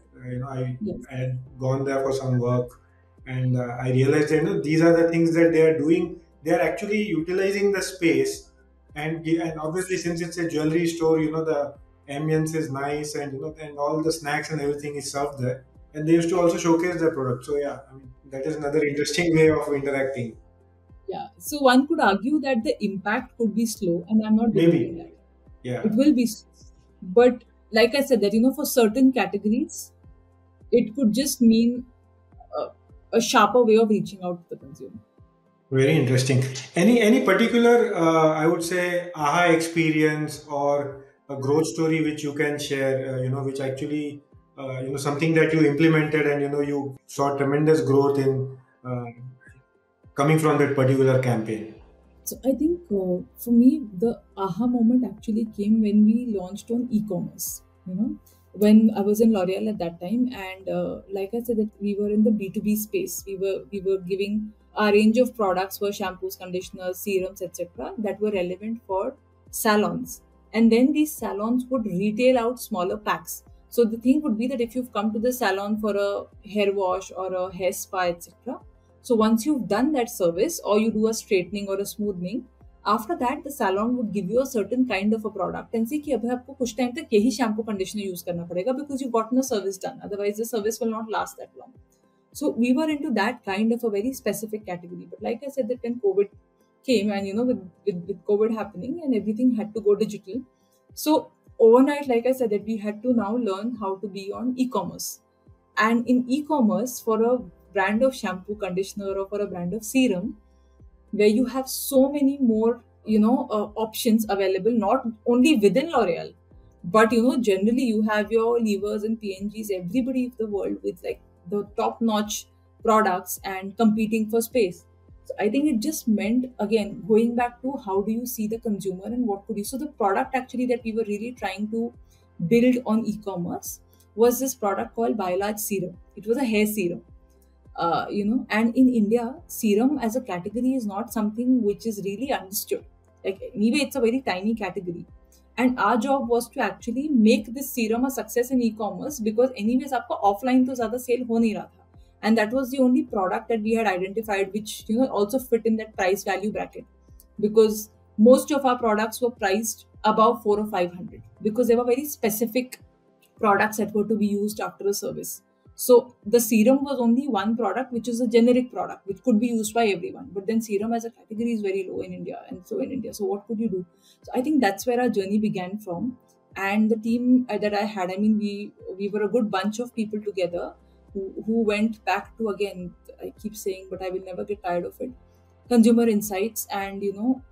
Yes. I had gone there for some work, and I realized that, these are the things that they are doing. They are actually utilizing the space, and obviously since it's a jewelry store, the ambience is nice, and and all the snacks and everything is served there, and they used to also showcase their product. So yeah, I mean, that is another interesting way of interacting. Yeah. So one could argue that the impact could be slow, and I'm not debating Maybe. that. It Yeah. will be slow. But like I said, that, for certain categories, it could just mean a sharper way of reaching out to the consumer. Very interesting. Any particular, I would say, aha experience or a growth story which you can share, which actually, something that you implemented, and you saw tremendous growth in coming from that particular campaign. So I think for me, the aha moment actually came when we launched on e-commerce. When I was in L'Oreal at that time, and like I said, that we were in the B2B space. We were giving our range of products were shampoos, conditioners, serums, etc. that were relevant for salons. And then these salons would retail out smaller packs. So the thing would be that if you've come to the salon for a hair wash or a hair spa, etc., so once you've done that service, or you do a straightening or a smoothing, after that the salon would give you a certain kind of a product and say कि अभी आपको कुछ time तक यही shampoo conditioner use करना पड़ेगा because you've gotten a service done. Otherwise, the service will not last that long. So we were into that kind of a very specific category. But like I said, that when COVID came, and with COVID happening and everything had to go digital, so overnight, like I said, that we had to now learn how to be on e-commerce. And in e-commerce, for a brand of shampoo, conditioner, or for a brand of serum, where you have so many more options available, not only within L'Oreal, but generally you have your levers and PNGs, everybody of the world with like the top notch products and competing for space. So I think it just meant, again, going back to how do you see the consumer and what could you. So the product actually that we were really trying to build on e-commerce was this product called Biolage Serum. It was a hair serum. And in India, serum as a category is not something which is really understood. Like, anyway, it's a very tiny category. And our job was to actually make this serum a success in e-commerce, because anyways, आपका offline तो ज़्यादा sale हो नहीं रहा था. And that was the only product that we had identified which also fit in that price value bracket, because most of our products were priced above 4 or 500 because they were very specific products that were to be used after a service. So the serum was only one product, which is a generic product, which could be used by everyone. But then serum as a category is very low in India. And so in India, so what could you do? So I think that's where our journey began from. And the team that I had, I mean, we were a good bunch of people together who went back to, again, I keep saying, but I will never get tired of it, consumer insights, and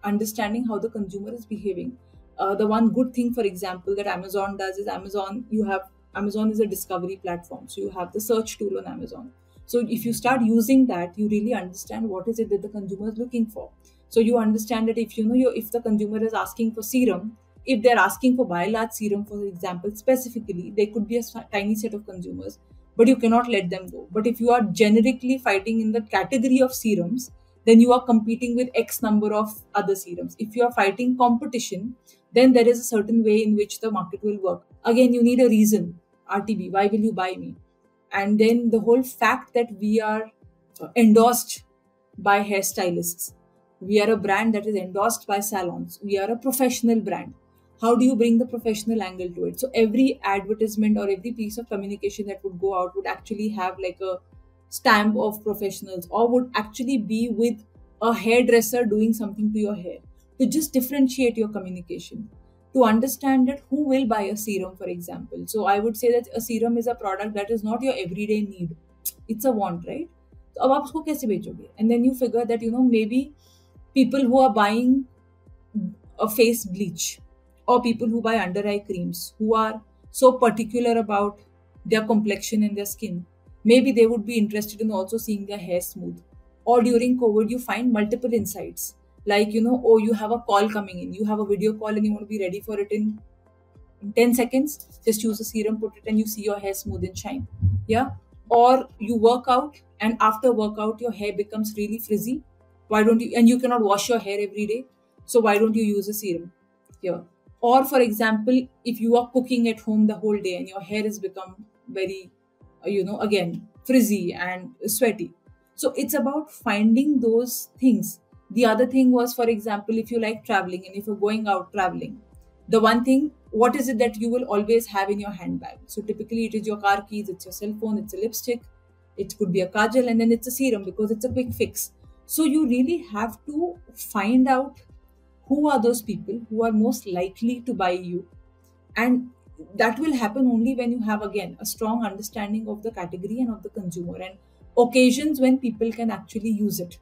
understanding how the consumer is behaving. The one good thing, for example, that Amazon does is Amazon is a discovery platform. So you have the search tool on Amazon. So if you start using that, you really understand what is it that the consumer is looking for. So you understand that if if the consumer is asking for serum, if they're asking for Biolage serum, for example, specifically, there could be a tiny set of consumers, but you cannot let them go. But if you are generically fighting in the category of serums, then you are competing with X number of other serums. If you are fighting competition, then there is a certain way in which the market will work. Again, you need a reason. RTB, why will you buy me? And then the whole fact that we are endorsed by hairstylists. We are a brand that is endorsed by salons. We are a professional brand. How do you bring the professional angle to it? So every advertisement or every piece of communication that would go out would actually have like a stamp of professionals, or would actually be with a hairdresser doing something to your hair, to just differentiate your communication, to understand that who will buy a serum, for example. So I would say that a serum is a product that is not your everyday need. It's a want, right? So अब आप उसको कैसे बेचोगे? And then you figure that maybe people who are buying a face bleach, or people who buy under eye creams, who are so particular about their complexion and their skin, maybe they would be interested in also seeing their hair smooth. Or during COVID, you find multiple insights, like oh, you have a call coming in, you have a video call, and you want to be ready for it in 10 seconds. Just use a serum, put it, and you see your hair smooth and shine. Yeah. Or you work out, and after workout your hair becomes really frizzy. Why don't you? And you cannot wash your hair every day, so why don't you use a serum? Yeah. Or for example, if you are cooking at home the whole day and your hair has become very again, frizzy and sweaty, so it's about finding those things. The other thing was, for example, if you like traveling and if you're going out traveling, the one thing, what is it that you will always have in your handbag? So typically it is your car keys, it's your cell phone, it's a lipstick, it could be a kajal, and then it's a serum because it's a quick fix. So you really have to find out who are those people who are most likely to buy you. And that will happen only when you have, again, a strong understanding of the category and of the consumer, and occasions when people can actually use it.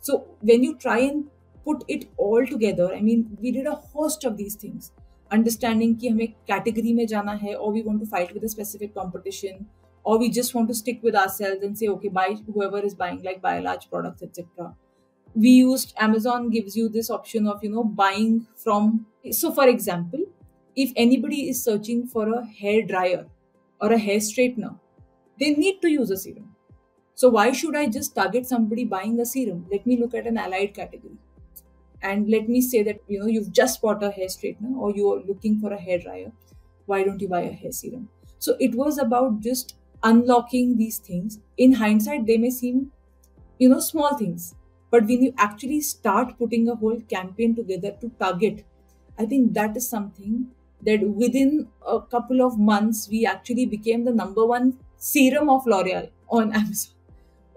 So when you try and put it all together, I mean, we did a host of these things. Understanding कि हमें category में जाना है, or we want to fight with a specific competition, or we just want to stick with ourselves and say, okay, buy whoever is buying, like buy large products, etc. We used Amazon gives you this option of buying from. So for example, if anybody is searching for a hair dryer or a hair straightener, they need to use a serum. So why should I just target somebody buying a serum? Let me look at an allied category. And let me say that you've just bought a hair straightener, or you're looking for a hair dryer. Why don't you buy a hair serum? So it was about just unlocking these things. In hindsight, they may seem, small things, but when you actually start putting a whole campaign together to target, I think that is something that within a couple of months we actually became the number one serum of L'Oreal on Amazon.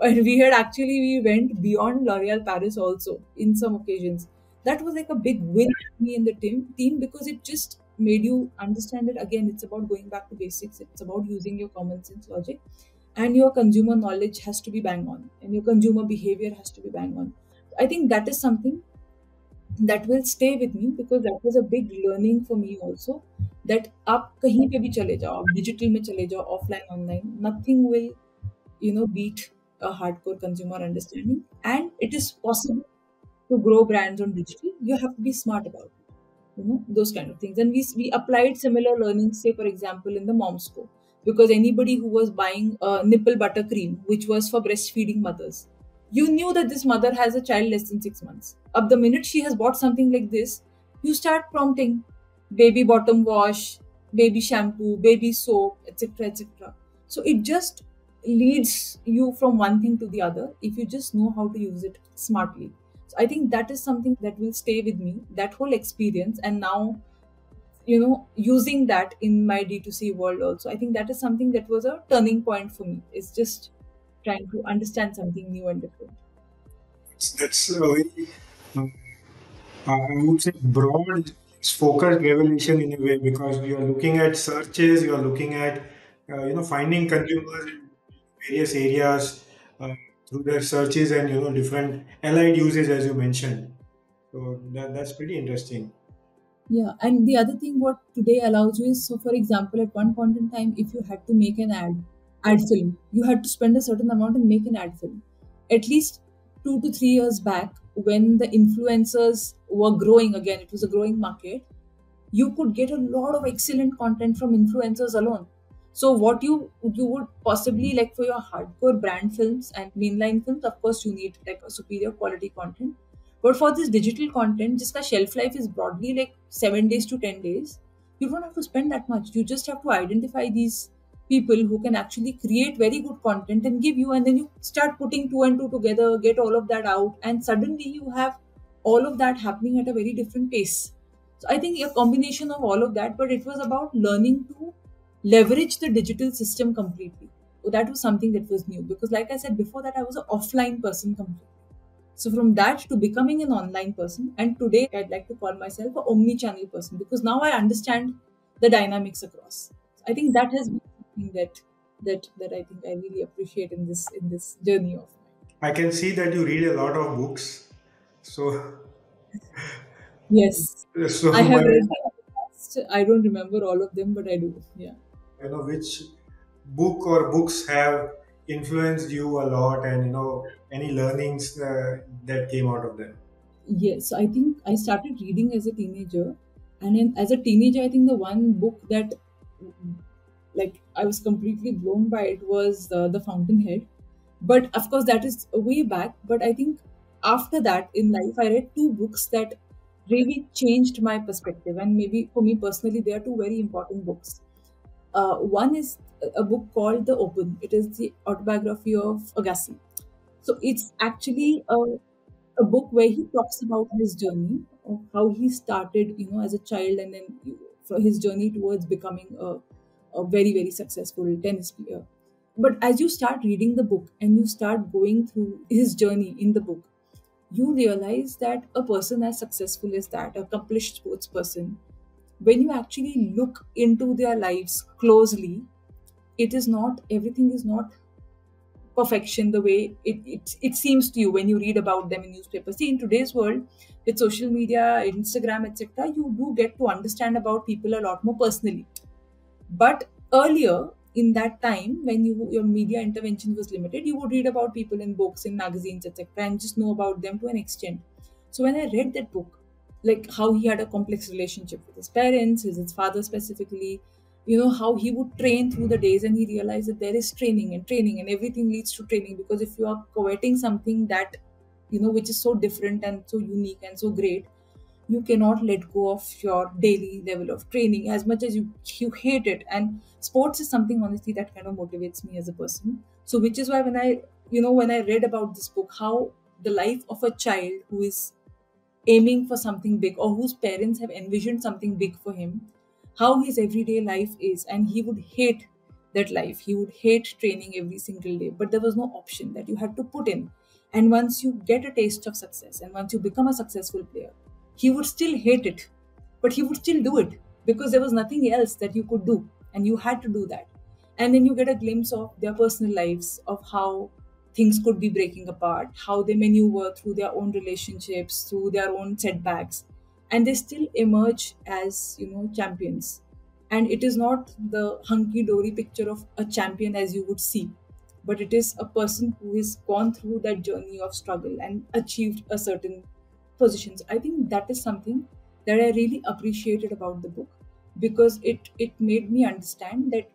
And we went beyond L'Oreal Paris also in some occasions. That was like a big win for me in the team because it just made you understand it again. It's about going back to basics. It's about using your common sense logic, and your consumer knowledge has to be bang on, and your consumer behavior has to be bang on. I think that is something that will stay with me because that was a big learning for me also, that आप कहीं पे भी चले जाओ, आप digital में चले जाओ, offline online, nothing will beat a hardcore consumer understanding. And it is possible to grow brands on digital. You have to be smart about it, those kind of things. And we applied similar learnings, say for example in the mom's co, because anybody who was buying nipple butter cream which was for breastfeeding mothers, you knew that this mother has a child less than 6 months. Up the minute she has bought something like this, you start prompting baby bottom wash, baby shampoo, baby soap, etc., etc. So it just leads you from one thing to the other if you just know how to use it smartly. So I think that is something that will stay with me, that whole experience. And now, using that in my D2C world also, I think that is something that was a turning point for me. It's just trying to understand something new and different. That's a very, uh, I would say, broad, focused revelation in a way, because you are looking at searches, you are looking at, finding consumers in various areas through their searches and, different allied uses, as you mentioned. So that's pretty interesting. Yeah, and the other thing what today allows you is, so for example, at one point in time, if you had to make an ad film, you had to spend a certain amount and make an ad film. At least 2 to 3 years back, when the influencers were growing again, it was a growing market, you could get a lot of excellent content from influencers alone. So what you would possibly like for your hardcore brand films and mainline films, of course you need like a superior quality content. But for this digital content, just the shelf life is broadly like 7 days to 10 days. You don't have to spend that much. You just have to identify these people who can actually create very good content and give you, and then you start putting two and two together, get all of that out, and suddenly you have all of that happening at a very different pace. So I think a combination of all of that, but it was about learning to leverage the digital system completely. So that was something that was new because, like I said before, that I was an offline person completely. So from that to becoming an online person, and today I'd like to call myself an omni-channel person because now I understand the dynamics across. So I think that has been something that I think I really appreciate in this journey of mine. I can see that you read a lot of books. So, Yes, so I have my, read. I don't remember all of them, but I do. Yeah. which book or books have influenced you a lot, and any learnings that came out of them. Yes, I think I started reading as a teenager, and as a teenager, I think the one book that like I was completely blown by it was The Fountainhead. But of course, that is way back. But I think after that in life, I read two books that really changed my perspective, and maybe for me personally, they are two very important books. One is a book called The Open. It is the autobiography of Agassi. So it's actually a book where he talks about his journey of how he started, as a child, and then for his journey towards becoming a very, very successful tennis player. But as you start reading the book and you start going through his journey in the book, you realize that a person as successful as that, accomplished sports person, when you actually look into their lives closely, it is not, everything is not perfection the way it seems to you when you read about them in newspapers. See, in today's world, with social media, Instagram, etc., you do get to understand about people a lot more personally. But earlier, in that time when your media intervention was limited, you would read about people in books, in magazines, etc., and just know about them to an extent. So when I read that book, like how he had a complex relationship with his parents, his father specifically, how he would train through the days, and he realized that there is training, and everything leads to training, because if you are coveting something that which is so different and so unique and so great, you cannot let go of your daily level of training as much as you hate it. And sports is something honestly that kind of motivates me as a person. So which is why when I read about this book, how the life of a child who is aiming for something big, or whose parents have envisioned something big for him, how his everyday life is, and he would hate that life. He would hate training every single day, but there was no option that you had to put in. And once you get a taste of success, and once you become a successful player, he would still hate it, but he would still do it because there was nothing else that you could do, and you had to do that. And then you get a glimpse of their personal lives, of how things could be breaking apart, how they maneuver through their own relationships, through their own setbacks, and they still emerge as champions. And it is not the hunky dory picture of a champion as you would see, but it is a person who has gone through that journey of struggle and achieved a certain positions. I think that is something that I really appreciated about the book, because it made me understand that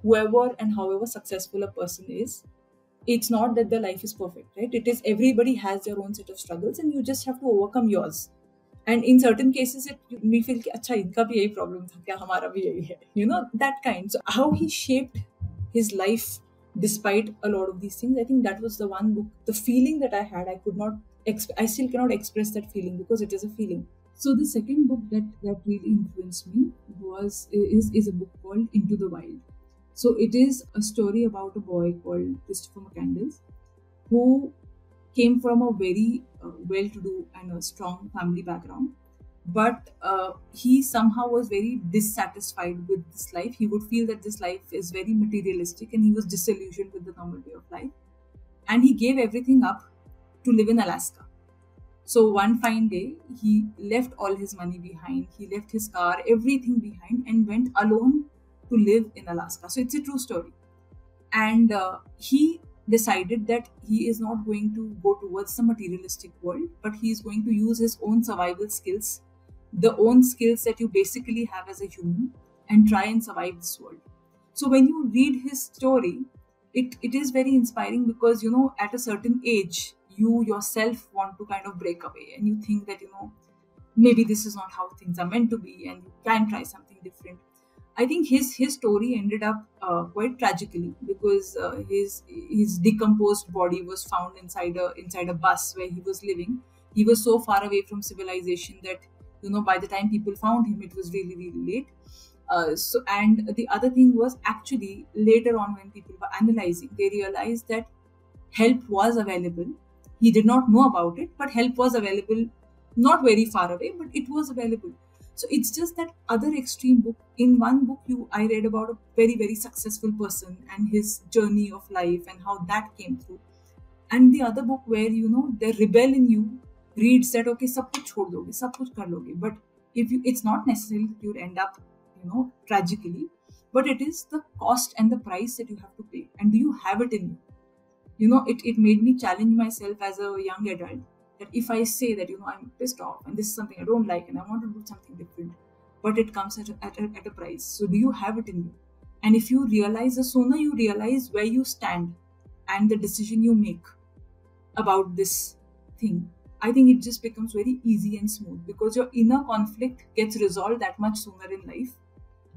whoever and however successful a person is, it's not that their life is perfect, right? It is everybody has their own set of struggles, and you just have to overcome yours. And in certain cases it me feel कि अच्छा इनका भी यही problem था क्या, हमारा भी यही है, that kind. So how he shaped his life despite a lot of these things, I think that was the one book, the feeling that I had, I could not I still cannot express that feeling because it is a feeling. So the second book that really influenced me is a book called Into the Wild. So it is a story about a boy called Christopher McCandless, who came from a very well-to-do and a strong family background. But he somehow was very dissatisfied with this life. He would feel that this life is very materialistic, and he was disillusioned with the normal way of life. And he gave everything up to live in Alaska. So one fine day, he left all his money behind, he left his car, everything behind, and went alone to live in Alaska. So it's a true story. And he decided that he is not going to go towards the materialistic world, but he is going to use his own survival skills, the own skills that you basically have as a human, and try and survive this world. So when you read his story, it is very inspiring, because at a certain age you yourself want to kind of break away, and you think that maybe this is not how things are meant to be, and you can try something different. I think his story ended up quite tragically, because his decomposed body was found inside a bus where he was living. He was so far away from civilization that by the time people found him, it was really really late. And the other thing was, actually later on when people were analyzing, they realized that help was available. He did not know about it, but help was available, not very far away, but it was available. So it's just that other extreme book. In one book, I read about a very very successful person and his journey of life and how that came through. And the other book where the rebel in you reads that okay, सब कुछ छोड़ दोगे, सब कुछ कर लोगे, but if you, it's not necessary that you end up tragically, but it is the cost and the price that you have to pay, and do you have it in you? It made me challenge myself as a young adult, that if I say that I'm pissed off and this is something I don't like and I want to do something different, but it comes at a price, so do you have it in you? And if you realize, the sooner you realize where you stand and the decision you make about this thing, I think it just becomes very easy and smooth, because your inner conflict gets resolved that much sooner in life.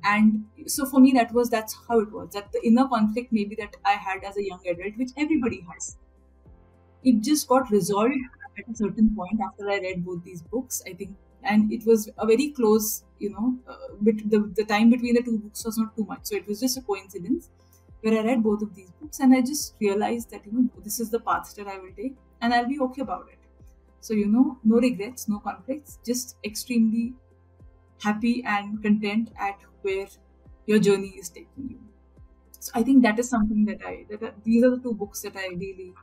And so for me, that's how it was, that the inner conflict maybe that I had as a young adult, which everybody has, it just got resolved at a certain point after I read both these books, I think. And it was a very close, but the time between the two books was not too much, so it was just a coincidence where I read both of these books, and I just realized that this is the path that I will take, and I'll be okay about it. So no regrets, no conflicts, just extremely happy and content at where your journey is taking you. So I think that is something these are the two books that I really,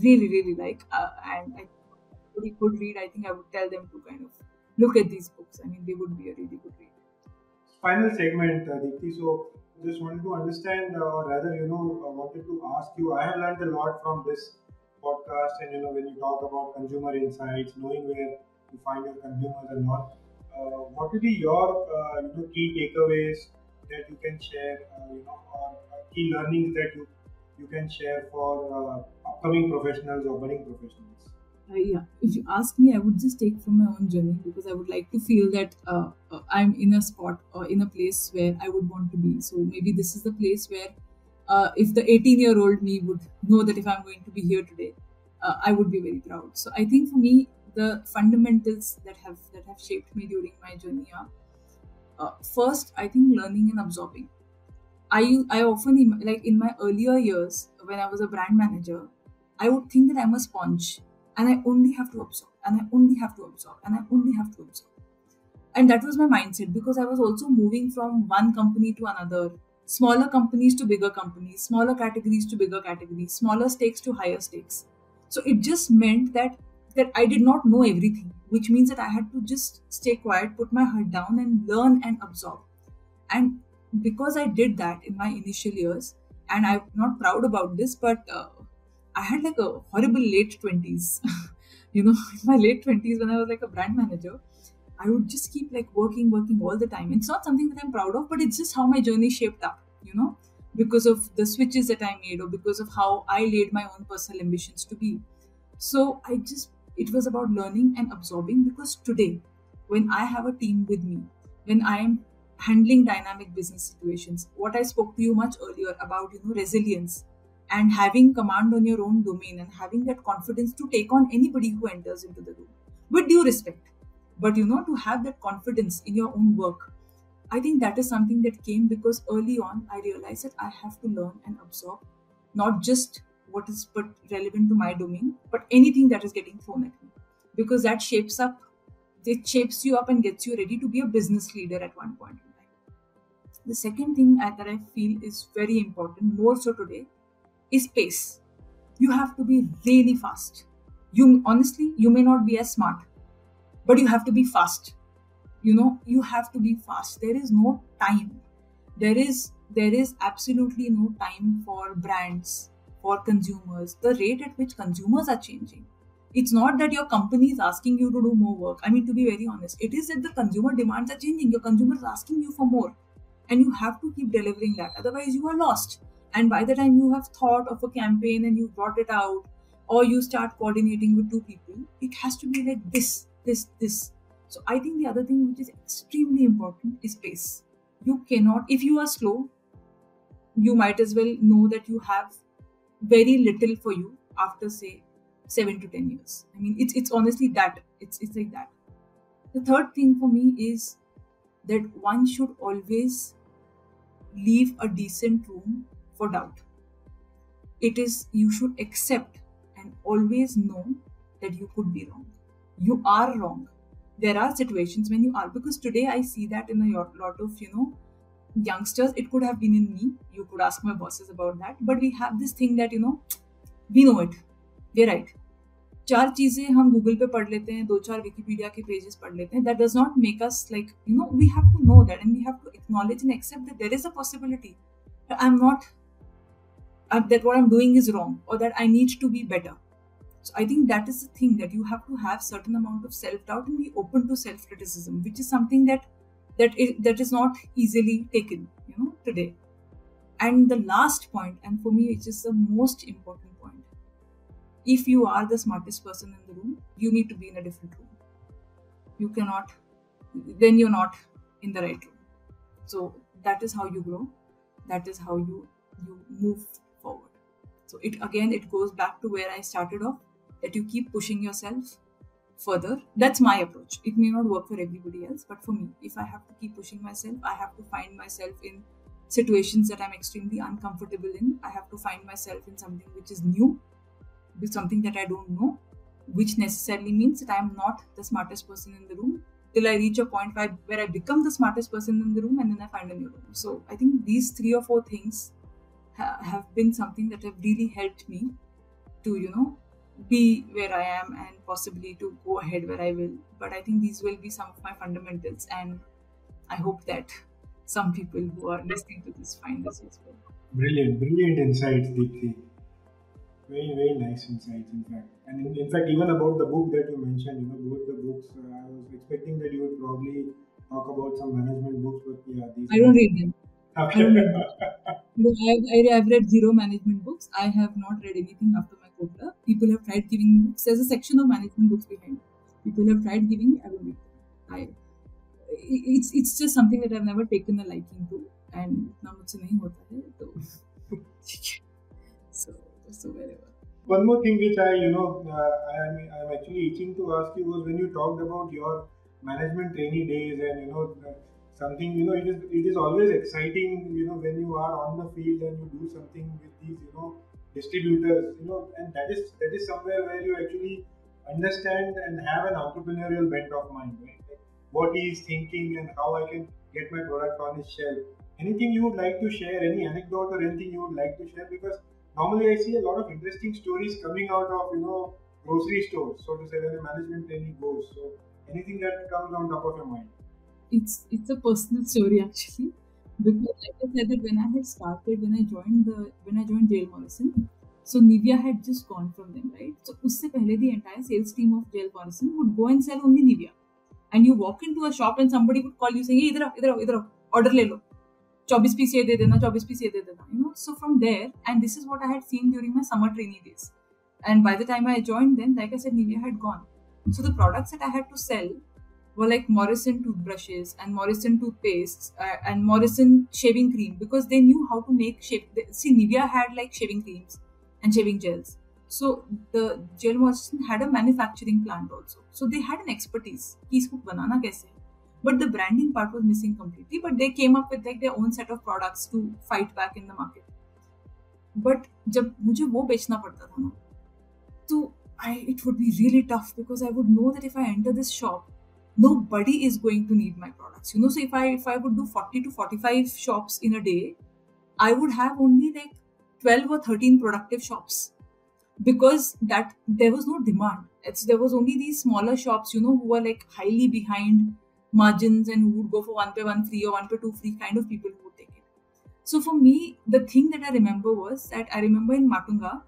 really, really like, and I really could read. I think I would tell them to kind of look at these books. I mean, they would be a really good read. Final segment, Deepti. So, just wanted to understand, or rather, wanted to ask you. I have learned a lot from this podcast, and when you talk about consumer insights, knowing where to find your consumers and all, what will be your key takeaways that you can share, or key learnings that you can share for upcoming professionals or budding professionals? Yeah, if you ask me, I would just take from my own journey because I would like to feel that I'm in a spot or in a place where I would want to be. So maybe this is the place where, if the 18-year-old me would know that if I'm going to be here today, I would be very proud. So I think for me, the fundamentals that have shaped me during my journey are, first, I think learning and absorbing. I often like in my earlier years when I was a brand manager, I would think that I'm a sponge and I only have to absorb and I only have to absorb and I only have to absorb. And that was my mindset because I was also moving from one company to another, smaller companies to bigger companies, smaller categories to bigger categories, smaller stakes to higher stakes. So it just meant that I did not know everything, which means that I had to just stay quiet, put my head down and learn and absorb. And because I did that in my initial years, and I'm not proud about this, but I had like a horrible late 20s. In my late 20s, when I was like a brand manager, I would just keep like working all the time. It's not something that I'm proud of, but it's just how my journey shaped up, because of the switches that I made or because of how I laid my own personal ambitions to be. So it was about learning and absorbing because today, when I have a team with me, when I am handling dynamic business situations, what I spoke to you much earlier about, resilience and having command on your own domain and having that confidence to take on anybody who enters into the room with due respect. But, to have that confidence in your own work, I think that is something that came because early on I realized that I have to learn and absorb not just what is but relevant to my domain, but anything that is getting thrown at me. Because it shapes you up and gets you ready to be a business leader at one point in time. The second thing that I feel is very important, more so today, is pace. You have to be really fast. You may not be as smart, but you have to be fast. You have to be fast. There is no time. There is absolutely no time for brands, for consumers. The rate at which consumers are changing, it's not that your company is asking you to do more work. I mean, to be very honest, it is that the consumer demands are changing. Your consumer is asking you for more, and you have to keep delivering that, otherwise you are lost. And by the time you have thought of a campaign and you brought it out, or you start coordinating with two people, it has to be like this. So I think the other thing which is extremely important is pace. You cannot, if you are slow, you might as well know that you have very little for you after say 7 to 10 years. I mean, it's honestly that it's like that. The third thing for me is that one should always leave a decent room for doubt. It is, you should accept and always know that you could be wrong. You are wrong. There are situations when you are, because today I see that in a lot of, youngsters. It could have been in me. You could ask my bosses about that. But we have this thing that, we know it. We're right. चार चीजें हम Google पे पढ़ लेते हैं, दो चार Wikipedia के पेजेस पढ़ लेते हैं, that does not make us like, we have to know that and we have to acknowledge and accept that there is a possibility that I'm not, that what I'm doing is wrong or that I need to be better. So I think that is the thing, that you have to have certain amount of self-doubt and be open to self-criticism, which is something that is not easily taken, today. And the last point, and for me, which is the most important point, if you are the smartest person in the room, you need to be in a different room. You cannot, then you're not in the right room. So that is how you grow. That is how you move forward. So it goes back to where I started off, that you keep pushing yourself further. That's my approach. It may not work for everybody else, but for me, if I have to keep pushing myself, I have to find myself in situations that I'm extremely uncomfortable in. I have to find myself in something which is new, with something that I don't know, which necessarily means that I'm not the smartest person in the room, till I reach a point where I become the smartest person in the room, and then I find a new room. So I think these 3 or 4 things have been something that have really helped me to, be where I am and possibly to go ahead where I will. But I think these will be some of my fundamentals, and I hope that some people who are listening to this find this useful. Brilliant, brilliant insights, Deepti. Very, very nice insights, in fact. And in fact, even about the book that you mentioned, both the books, I was expecting that you would probably talk about some management books, but yeah, these I are. don't read them. I Okay. don't read books. No, I've read zero management books. I have not read anything after my quota. People have tried giving me books. There's a section of management books behind. People have tried giving me. I will read them. It's just something that I've never taken a liking to, and now मुझसे नहीं होता है तो so wherever. One more thing which I'm actually itching to ask you was when you talked about your management trainee days and something it is always exciting when you are on the field and you do something with these distributors and that is somewhere where you actually understand and have an entrepreneurial bent of mind, right? Like what he is thinking and how I can get my product on his shelf. Anything you would like to share, any anecdote or anything you would like to share, because normally I see a lot of interesting stories coming out of grocery stores, so to say, when a management training goes. So anything that comes on top of your mind? It's a personal story actually, because like I said that when I had started, when I joined JL Morrison, so Nivea had just gone from them, right? So usse pehle the entire sales team of JL Morrison would go and sell only Nivea, and you walk into a shop and somebody would call you saying, "Hey, idhar आओ, order ले लो, 24 piece ये दे देना, 24 piece ये दे देना." So from there, and this is what I had seen during my summer trainee days, and by the time I joined them, like I said, Nivea had gone. So the products that I had to sell were like Morrison toothbrushes and Morrison toothpastes and Morrison shaving cream, because they knew how to make Nivea had like shaving creams and shaving gels. So the JL Morrison had a manufacturing plant also. So they had an expertise कि इसको बनाना कैसे है. But the branding part was missing completely. But they came up with like their own set of products to fight back in the market. But जब मुझे वो बेचना पड़ता था ना, तो it would be really tough, because I would know that if I enter this shop, nobody is going to need my products. So if I would do 40 to 45 shops in a day, I would have only like 12 or 13 productive shops, because that there was no demand. There was only these smaller shops, who were like highly behind margins and who would go for 1 pay 1 free or 1 pay 2 free kind of people who would take it. So for me, the thing that I remember was that I remember in Matunga,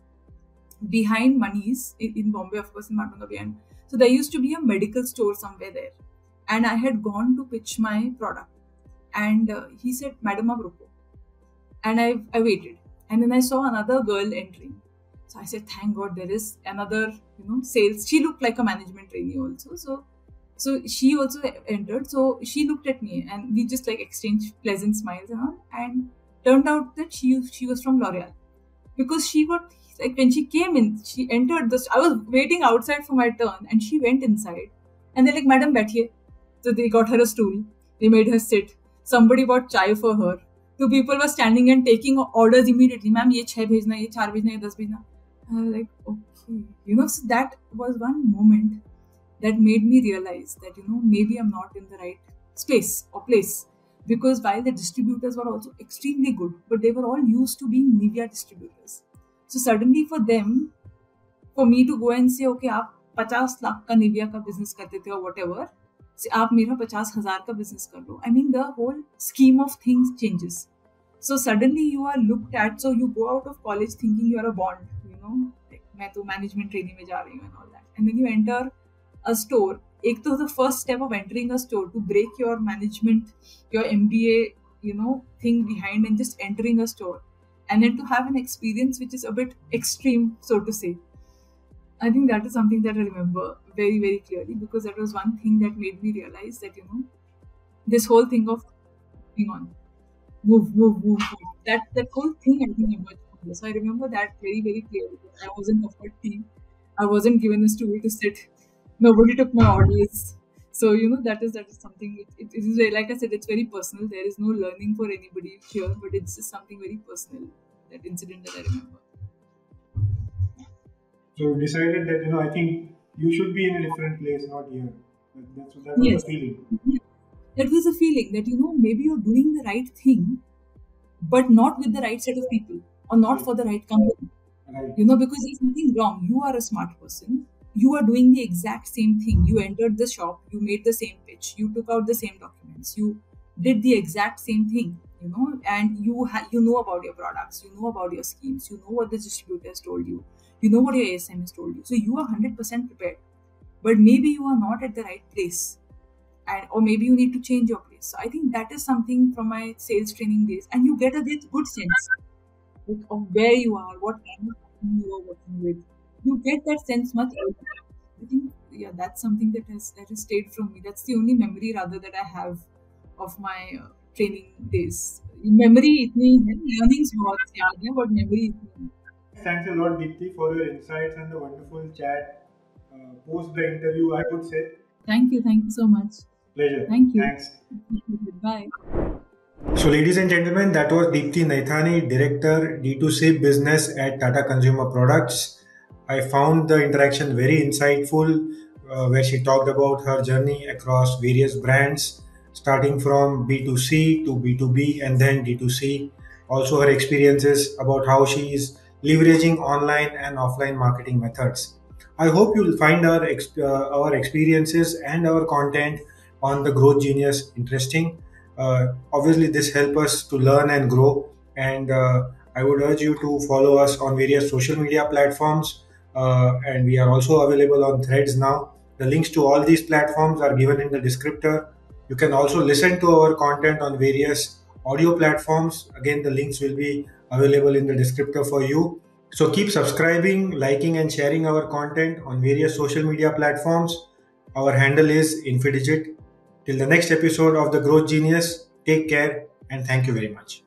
behind Mani's in Bombay, of course, in Matunga behind. So there used to be a medical store somewhere there, and I had gone to pitch my product, and he said, "Madam, ab ruko," and I waited, and then I saw another girl entering. So I said, "Thank God there is another sales." She looked like a management trainee also, so she also entered. So she looked at me, and we just like exchanged pleasant smiles and all, and turned out that she was from L'Oreal, because she got like when she came in, she entered this. I was waiting outside for my turn, and she went inside, and they're like, "Madam, baithiye." So they got her a stool. They made her sit. Somebody bought chai for her. Two people were standing and taking orders immediately. "Ma'am, ye 6 bhejna, ye 4 bhejna, ye 10 bhejna." I was like, okay. So that was one moment that made me realize that, maybe I'm not in the right space or place. Because while the distributors were also extremely good, but they were all used to being Nivea distributors. So suddenly for them, for me to go and say, okay, आप 50 लाख का Nivea का business करते थे or whatever, से आप मेरा 50,000 का business कर लो. I mean, the whole scheme of things changes. So suddenly you are looked at, so you go out of college thinking you are a bond, like मैं तो management training में जा रही हूँ and all that. And then you enter a store. एक तो the first step of entering a store to break your management, your MBA, thing behind and just entering a store. And then to have an experience which is a bit extreme, so to say. I think that is something that I remember very, very clearly, because that was one thing that made me realize that, this whole thing of moving on, move. That whole thing I think emerged from this. So I remember that very, very clearly. I wasn't offered tea. I wasn't given a stool to sit. Nobody took my orders. So, that is something, it is very, like I said, it's very personal. There is no learning for anybody here, but it's just something very personal, that incident that I remember. So you decided that, I think you should be in a different place, not here. That was Yes. the feeling. That was a feeling that, maybe you're doing the right thing, but not with the right set of people or not for the right company. Right. Because there's nothing wrong. You are a smart person. You are doing the exact same thing. You entered the shop, you made the same pitch, you took out the same documents, you did the exact same thing, and you know about your products, you know about your schemes, you know what the distributor has told you, you know what your ASM has told you. So you are 100% prepared. But maybe you are not at the right place, or maybe you need to change your place. So I think that is something from my sales training days, and you get a good sense of where you are, what kind of person you are working with. You get that sense much earlier. I think, yeah, that's something that has stayed from me. That's the only memory rather that I have of my training days. Memory इतनी है, learnings बहुत याद है, but memory इतनी. Thanks a lot, Deepti, for your insights and the wonderful chat. Post the interview, I would say. Thank you so much. Pleasure. Thank you. Thanks. Bye. So, ladies and gentlemen, that was Deepti Naithani, Director D2C Business at Tata Consumer Products. I found the interaction very insightful, where she talked about her journey across various brands, starting from B2C to B2B and then D2C. Also, her experiences about how she is leveraging online and offline marketing methods. I hope you'll find our experiences and our content on the Growth Genius interesting. Obviously, this helps us to learn and grow. And I would urge you to follow us on various social media platforms. And we are also available on Threads now. The links to all these platforms are given in the descriptor. You can also listen to our content on various audio platforms. Again, the links will be available in the descriptor for you. So keep subscribing, liking, and sharing our content on various social media platforms. Our handle is Infidigit. Till the next episode of The Growth Genius, take care and thank you very much.